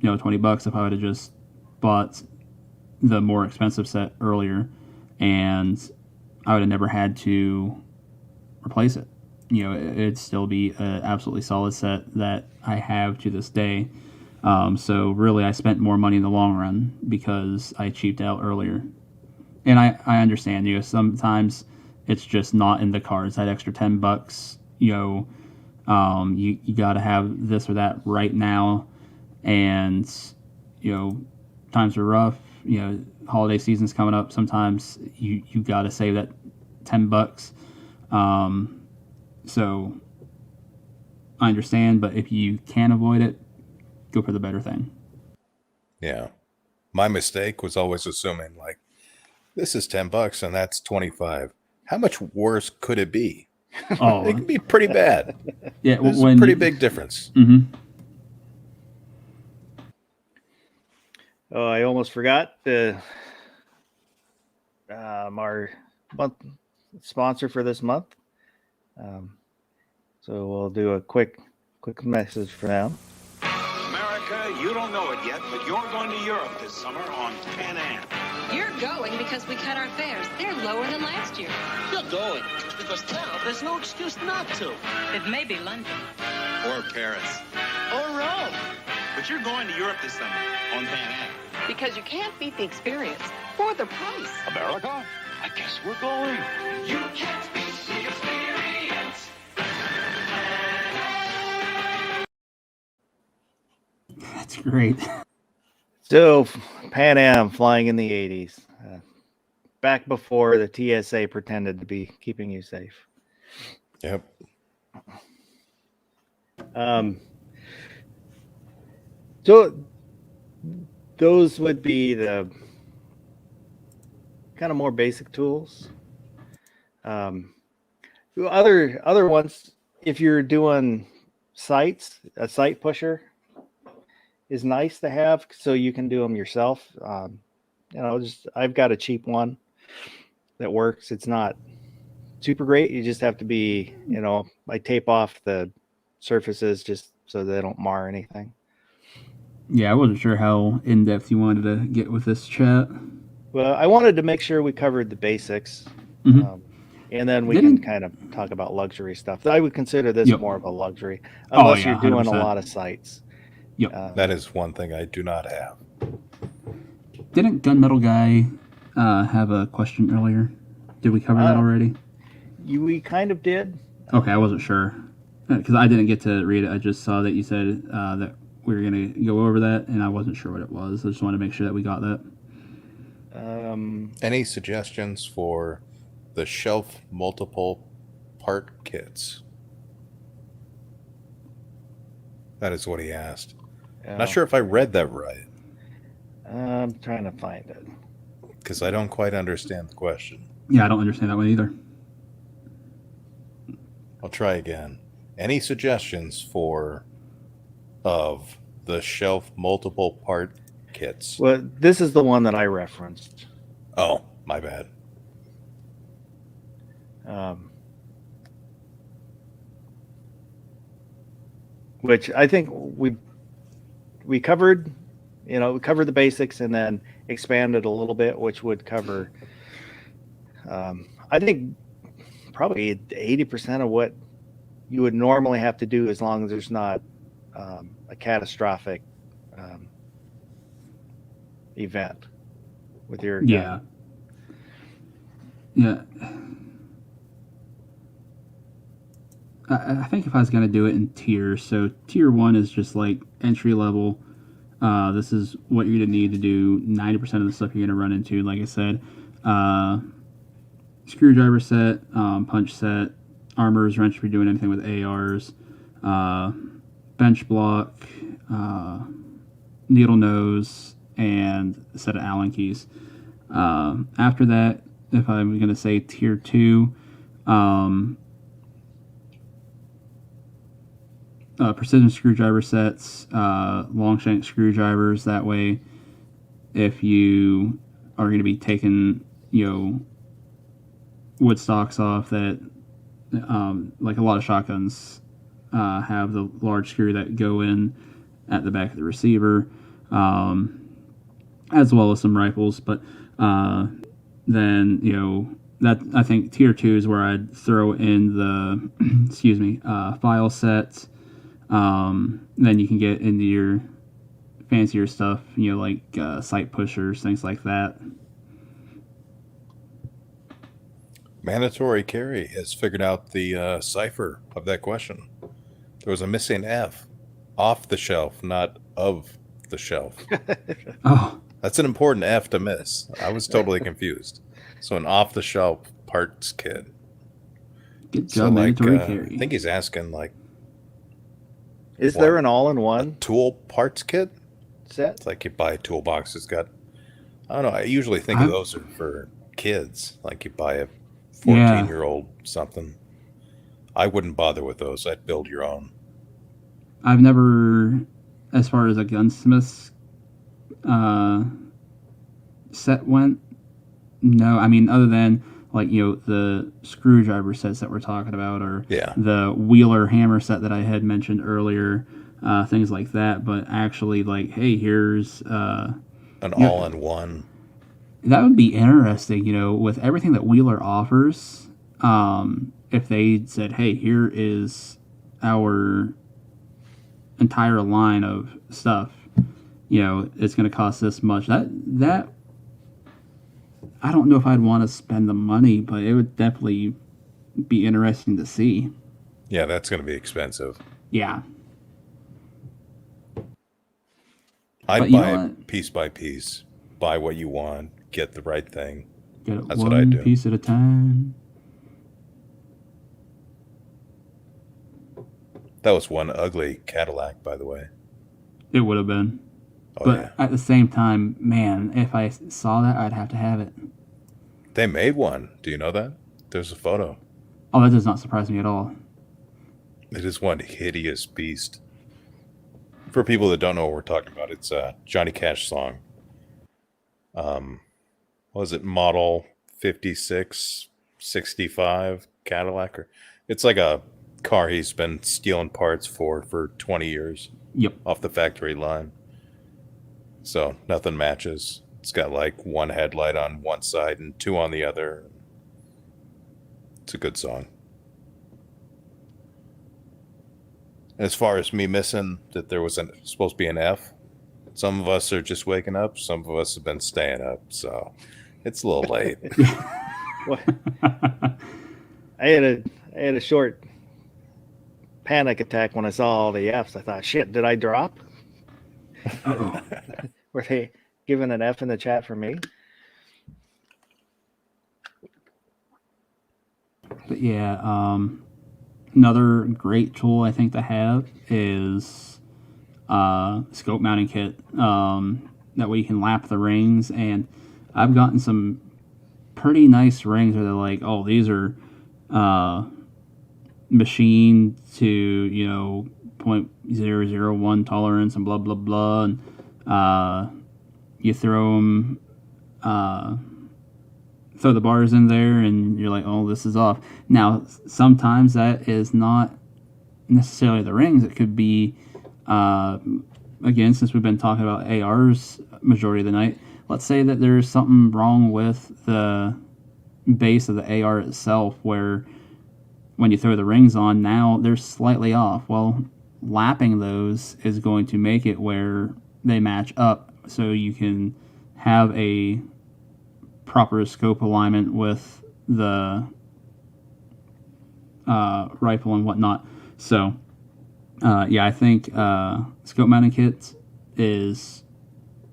you know, $20 if I would have just bought the more expensive set earlier, and I would have never had to replace it. You know, it'd still be an absolutely solid set that I have to this day. So really, I spent more money in the long run because I cheaped out earlier. And I understand, you know, sometimes it's just not in the cards. That extra $10, you know, you got to have this or that right now. And, you know, times are rough. You know, holiday season's coming up. Sometimes you got to save that $10. So I understand, but if you can avoid it, go for the better thing. Yeah. My mistake was always assuming like, this is $10 and that's 25. How much worse could it be? Oh, It can be pretty bad. Yeah, There's a pretty big difference. Mm-hmm. Oh, I almost forgot the our month sponsor for this month. So we'll do a quick message for them. America, you don't know it yet, but you're going to Europe this summer on Pan Am. You're going because we cut our fares. They're lower than last year. You're going because now there's no excuse not to. It may be London. Or Paris. Or Rome. But you're going to Europe this summer on Pan Am. Because you can't beat the experience or the price. America? I guess we're going. You can't beat the experience. That's great. So, Pan Am flying in the 80s. Back before the TSA pretended to be keeping you safe. Yep. So, those would be the kind of more basic tools. Other ones, if you're doing sights, a sight pusher is nice to have so you can do them yourself. You know, I've got a cheap one that works. It's not super great. You just have to be, you know, I tape off the surfaces just so they don't mar anything. Yeah, I wasn't sure how in-depth you wanted to get with this chat. Well, I wanted to make sure we covered the basics. Mm-hmm. And then we can kind of talk about luxury stuff. I would consider this more of a luxury, unless you're doing 100%. A lot of sites. Yep. That is one thing I do not have. Didn't Gunmetal Guy have a question earlier? Did we cover that already? We kind of did. Okay, I wasn't sure. Because I didn't get to read it. I just saw that you said that we were going to go over that, and I wasn't sure what it was. I just wanted to make sure that we got that. Any suggestions for the shelf multiple part kits? That is what he asked. Not sure if I read that right. I'm trying to find it. Because I don't quite understand the question. Yeah, I don't understand that one either. I'll try again. Any suggestions of the shelf multiple part kits? Well, this is the one that I referenced. Oh, my bad. Which I think we covered, we covered the basics and then expanded a little bit, which would cover, I think, probably 80% of what you would normally have to do, as long as there's not a catastrophic event with your gun. Yeah. I think if I was going to do it in tiers, so tier 1 is just like entry level. This is what you're going to need to do 90% of the stuff you're going to run into. Like I said, screwdriver set, punch set, armors, wrench if you're doing anything with ARs, bench block, needle nose, and a set of Allen keys. After that, if I'm going to say tier 2, precision screwdriver sets, long shank screwdrivers. That way, if you are going to be taking, wood stocks off, that like a lot of shotguns have the large screw that go in at the back of the receiver, as well as some rifles. But then that, I think tier 2 is where I'd throw in the file sets. Then you can get into your fancier stuff, like sight pushers, things like that. Mandatory Carry has figured out the cipher of that question. There was a missing F. Off the shelf, not of the shelf. Oh. That's an important F to miss. I was totally confused. So an off-the-shelf parts kit. Good job, Mandatory Carry. I think he's asking, is there an all-in-one tool parts kit set? It's like you buy a toolbox. It's got, I don't know. I usually think of those are for kids. Like you buy a 14-year-old something. I wouldn't bother with those. I'd build your own. I've never, as far as a gunsmith set went, no. I mean, other than the screwdriver sets that we're talking about, or the Wheeler hammer set that I had mentioned earlier, things like that. But actually, hey, here's an all-in-one. That would be interesting, with everything that Wheeler offers. If they said, hey, here is our entire line of stuff, it's going to cost this much. That I don't know if I'd want to spend the money, but it would definitely be interesting to see. Yeah, that's going to be expensive. Yeah. I'd buy it piece by piece. Buy what you want. Get the right thing. Get it That's what I do. One piece at a time. That was one ugly Cadillac, by the way. It would have been. Oh, but yeah. at the same time, man, if I saw that, I'd have to have it. They made one. Do you know that? There's a photo. Oh, that does not surprise me at all. It is one hideous beast. For people that don't know what we're talking about, it's a Johnny Cash song. What was it? Model 5665 Cadillac? It's like a car he's been stealing parts for 20 years. Yep. Off the factory line. So nothing matches. It's got one headlight on one side and two on the other. It's a good song. As far as me missing that there was supposed to be an F, some of us are just waking up. Some of us have been staying up. So it's a little late. I had a short panic attack when I saw all the Fs. I thought, shit, did I drop? Were they giving an F in the chat for me? But yeah, another great tool I think to have is scope mounting kit. That way you can lap the rings, and I've gotten some pretty nice rings where they're like, oh, these are machined to 0.001 tolerance and blah blah blah, and you throw them. Throw the bars in there and you're like, oh, this is off. Now, sometimes that is not necessarily the rings. It could be, again, since we've been talking about ARs majority of the night, let's say that there's something wrong with the base of the AR itself where when you throw the rings on, now they're slightly off. Well, lapping those is going to make it where they match up so you can have a proper scope alignment with the rifle and whatnot. So, I think scope mounting kit is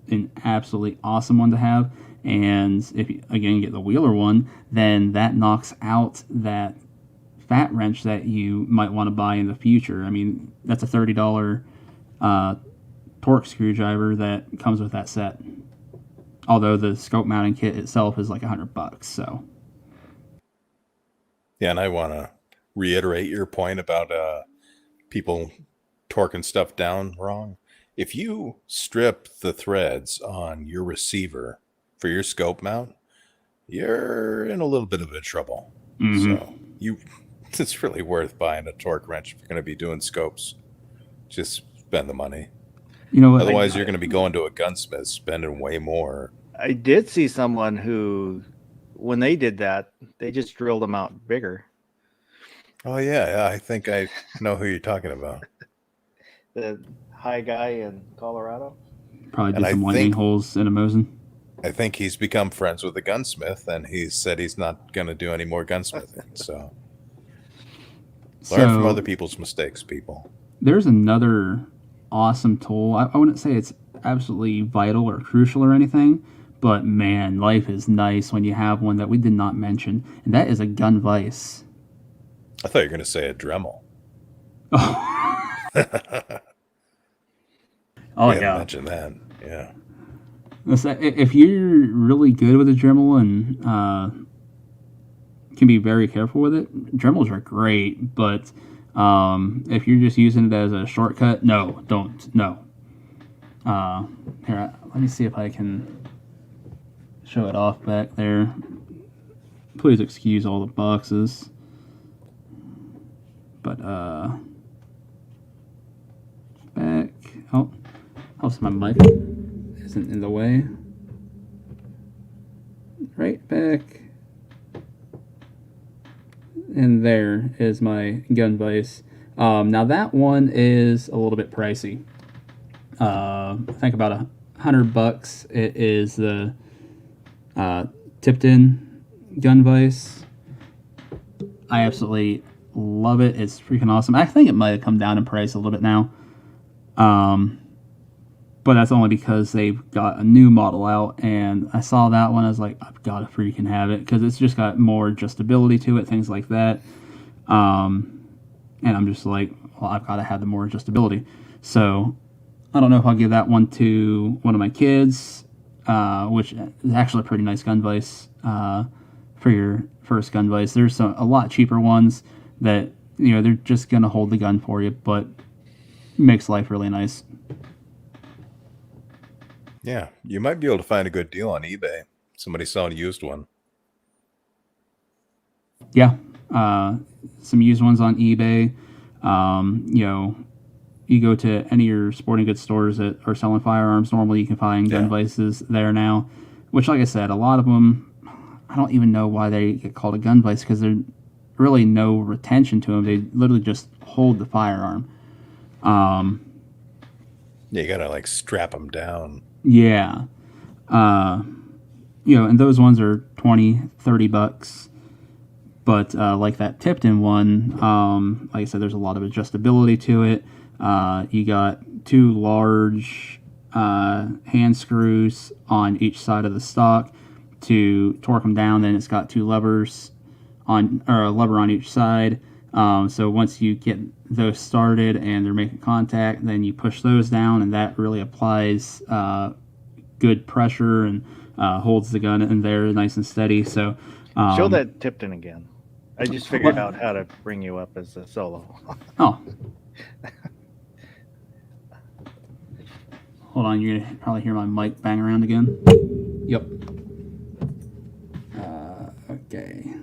an absolutely awesome one to have. And if you, again, get the Wheeler one, then that knocks out that fat wrench that you might want to buy in the future. I mean, that's a $30 torque screwdriver that comes with that set. Although the scope mounting kit itself is like $100, so. Yeah, and I want to reiterate your point about people torquing stuff down wrong. If you strip the threads on your receiver for your scope mount, you're in a little bit of a trouble. Mm-hmm. So it's really worth buying a torque wrench if you're going to be doing scopes. Just spend the money. You know what? Otherwise, you're going to be going to a gunsmith spending way more. I did see someone who, when they did that, they just drilled them out bigger. Oh, yeah. I think I know who you're talking about. The high guy in Colorado. Probably did some lightning holes in a Mosin. I think he's become friends with the gunsmith, and he said he's not going to do any more gunsmithing. So learn from other people's mistakes, people. There's another awesome tool. I wouldn't say it's absolutely vital or crucial or anything, but man, life is nice when you have one that we did not mention, and that is a gun vise. I thought you were going to say a Dremel. Oh, yeah. Mention that. Yeah. If you're really good with a Dremel and can be very careful with it, Dremels are great, but if you're just using it as a shortcut, no, don't. No. Here, let me see if I can show it off back there. Please excuse all the boxes. But, back. Oh, helps my mic isn't in the way. Right back. And there is my gun vise. Now that one is a little bit pricey. I think about $100. It is the tipped-in gun vise. I absolutely love it. It's freaking awesome. I think it might have come down in price a little bit now. But that's only because they've got a new model out, and I saw that one. I was like, I've got to freaking have it because it's just got more adjustability to it, things like that. And I'm just like, well, I've got to have the more adjustability. So I don't know if I'll give that one to one of my kids, which is actually a pretty nice gun vise for your first gun vise. There's a lot cheaper ones that, they're just going to hold the gun for you, but makes life really nice. Yeah, you might be able to find a good deal on eBay. Somebody selling a used one. Yeah, some used ones on eBay. You go to any of your sporting goods stores that are selling firearms. Normally, you can find gun vices there now. Which, like I said, a lot of them, I don't even know why they get called a gun vice because there's really no retention to them. They literally just hold the firearm. Yeah, you gotta strap them down. Yeah. And those ones are $20-$30. But like that tipped-in one, like I said, there's a lot of adjustability to it. You got two large hand screws on each side of the stock to torque them down. Then it's got two levers or a lever on each side. So once you get those started and they're making contact, then you push those down, and that really applies good pressure and holds the gun in there nice and steady. So show that Tipton again. I just figured out how to bring you up as a solo. Oh. Hold on, you're going to probably hear my mic bang around again. Yep. Okay.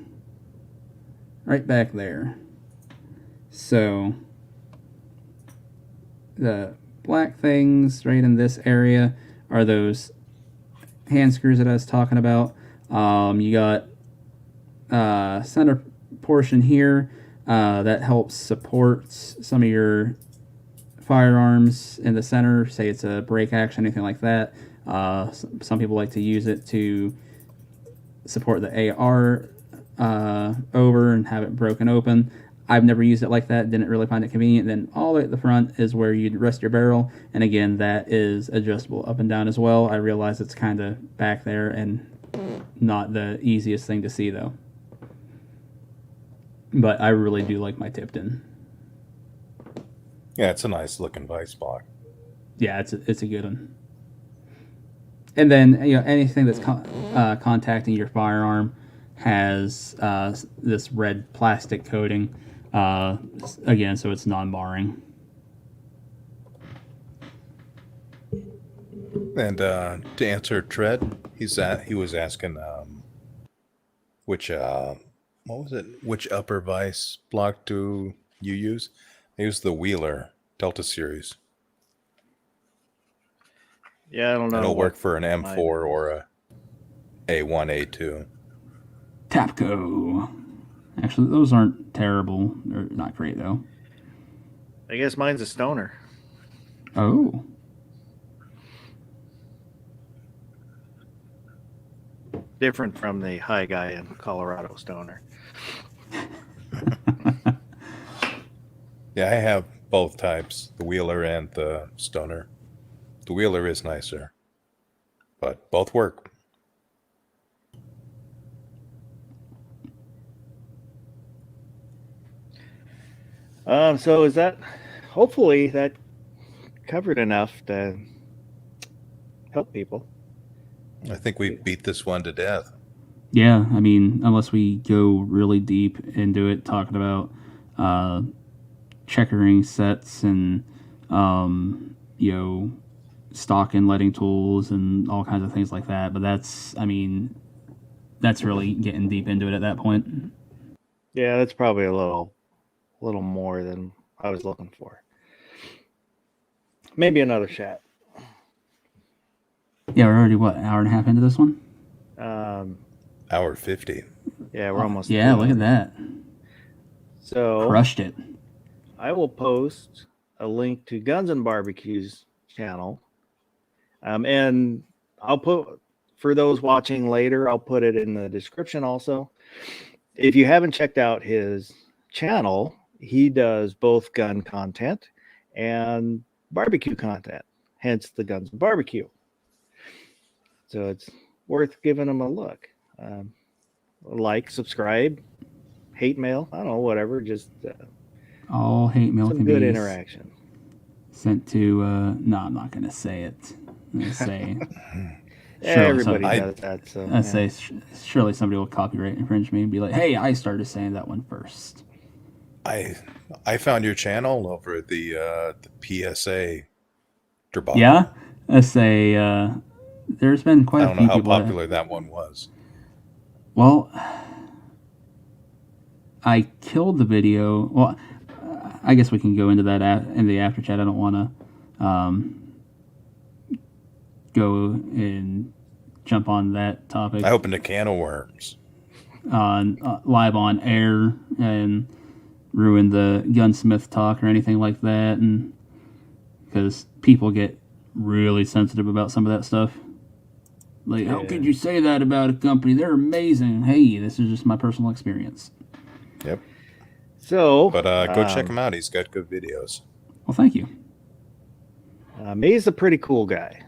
Right back there. So, the black things right in this area are those hand screws that I was talking about. You got center portion here that helps support some of your firearms in the center, say it's a break action, anything like that. Some people like to use it to support the AR over and have it broken open. I've never used it like that, didn't really find it convenient. Then all the way at the front is where you'd rest your barrel, and again, that is adjustable up and down as well. I realize it's kind of back there and not the easiest thing to see though. But I really do like my Tipton. Yeah, it's a nice looking vice block. Yeah, it's a good one. And then anything that's contacting your firearm has this red plastic coating. Again, so it's non-marring. And to answer Tread, he was asking which which upper vice block do you use? I use the Wheeler Delta series. Yeah, I don't know. It'll work for an M4 or a A1, A2. Tapco. Actually, those aren't terrible. They're not great, though. I guess mine's a Stoner. Oh. Different from the high guy in Colorado Stoner. Yeah, I have both types, the Wheeler and the Stoner. The Wheeler is nicer, but both work. So is that, hopefully that covered enough to help people. I think we beat this one to death. Yeah, I mean, unless we go really deep into it, talking about checkering sets and, stock inletting tools and all kinds of things like that. But that's really getting deep into it at that point. Yeah, that's probably a little more than I was looking for. Maybe another chat. Yeah, we're already, an hour and a half into this one? Hour 50. Yeah, we're almost. Yeah, look at that. So crushed it. I will post a link to Guns and Barbecue's channel. And I'll put, for those watching later, I'll put it in the description also. If you haven't checked out his channel, he does both gun content and barbecue content, hence the Guns and Barbecue. So it's worth giving him a look. Like, subscribe, hate mail, I don't know, whatever, just all hate mail some can good be interaction. Sent to, no, I'm not going to say it. I'm going to say... Everybody does that. So I say surely somebody will copyright infringe me and be like, "Hey, I started saying that one first." I found your channel over the PSA debacle. Yeah, I say there's been quite a few people. I don't know how popular that one was. Well, I killed the video. Well, I guess we can go into that in the after chat. I don't want to go and jump on that topic. I opened a can of worms live on air and ruin the gunsmith talk or anything like that, and because people get really sensitive about some of that stuff. Like, how could you say that about a company? They're amazing. Hey, this is just my personal experience. Yep. So, but go check him out. He's got good videos. Well, thank you. He's a pretty cool guy.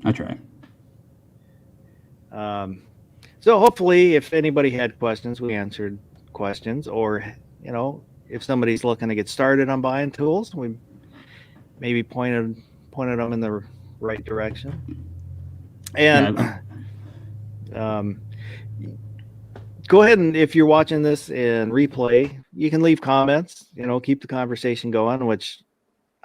I try. So hopefully, if anybody had questions, we answered questions, or if somebody's looking to get started on buying tools, we maybe pointed them in the right direction. And go ahead, and if you're watching this in replay, you can leave comments. Keep the conversation going. Which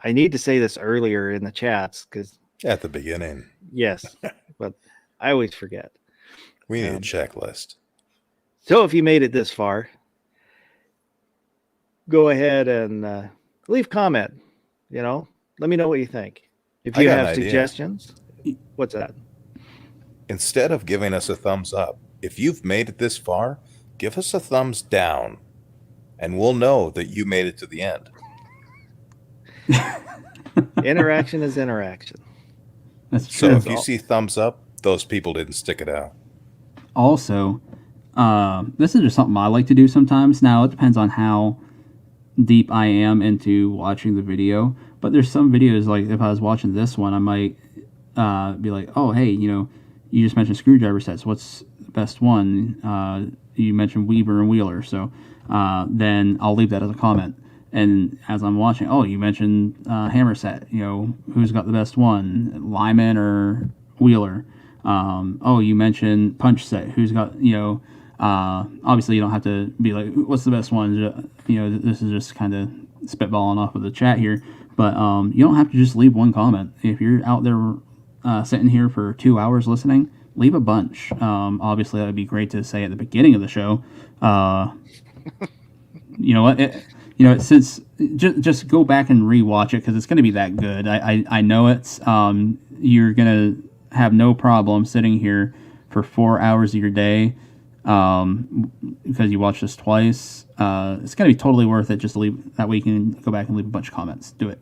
I need to say this earlier in the chats because at the beginning, yes, but I always forget. We need a checklist. So if you made it this far, go ahead and leave comment. Let me know what you think. If you have suggestions, what's that? Instead of giving us a thumbs up, if you've made it this far, give us a thumbs down, and we'll know that you made it to the end. Interaction is interaction. That's true. So if you see thumbs up, those people didn't stick it out. Also, this is just something I like to do sometimes. Now, it depends on how deep I am into watching the video. But there's some videos, like if I was watching this one, I might be like, oh, hey, you just mentioned screwdriver sets. What's the best one? You mentioned Weaver and Wheeler. So then I'll leave that as a comment. And as I'm watching, oh, you mentioned hammer set. Who's got the best one? Lyman or Wheeler? Oh, you mentioned punch set. Who's got, obviously you don't have to be like, what's the best one? This is just kind of spitballing off of the chat here. But you don't have to just leave one comment. If you're out there sitting here for 2 hours listening, leave a bunch. Obviously, that would be great to say at the beginning of the show. You know what? Since just go back and rewatch it because it's going to be that good. I know it's you're going to have no problem sitting here for 4 hours of your day because you watched this twice. It's going to be totally worth it just to leave. That way you can go back and leave a bunch of comments. Do it.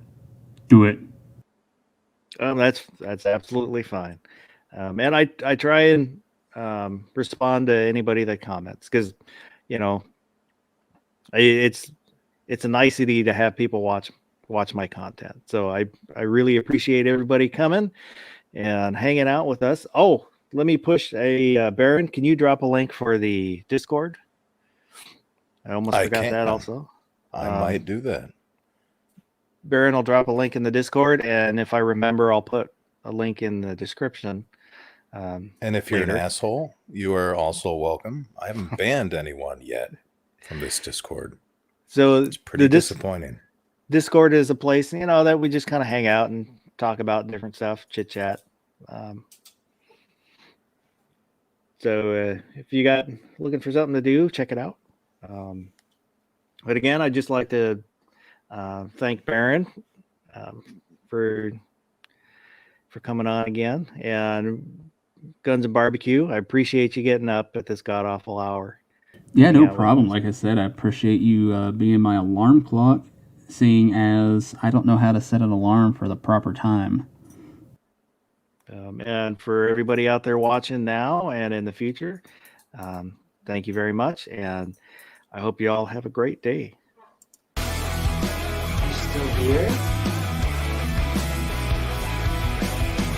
That's absolutely fine. And I try and respond to anybody that comments because, it's a nicety to have people watch my content. So I really appreciate everybody coming and hanging out with us. Oh, let me push Baron. Can you drop a link for the Discord? I almost forgot that also. I might do that. Baron will drop a link in the Discord, and if I remember, I'll put a link in the description. And if you're an asshole, you are also welcome. I haven't banned anyone yet from this Discord. So it's pretty disappointing. Discord is a place, that we just kind of hang out and talk about different stuff, chit chat. So if you got looking for something to do, check it out. But again, I'd just like to thank Baron for coming on again, and Guns and Barbecue. I appreciate you getting up at this god awful hour. Yeah, no problem. Like I said, I appreciate you being my alarm clock, seeing as I don't know how to set an alarm for the proper time. And for everybody out there watching now and in the future, thank you very much, and I hope you all have a great day. You still here?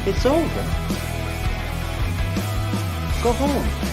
It's over. Go home.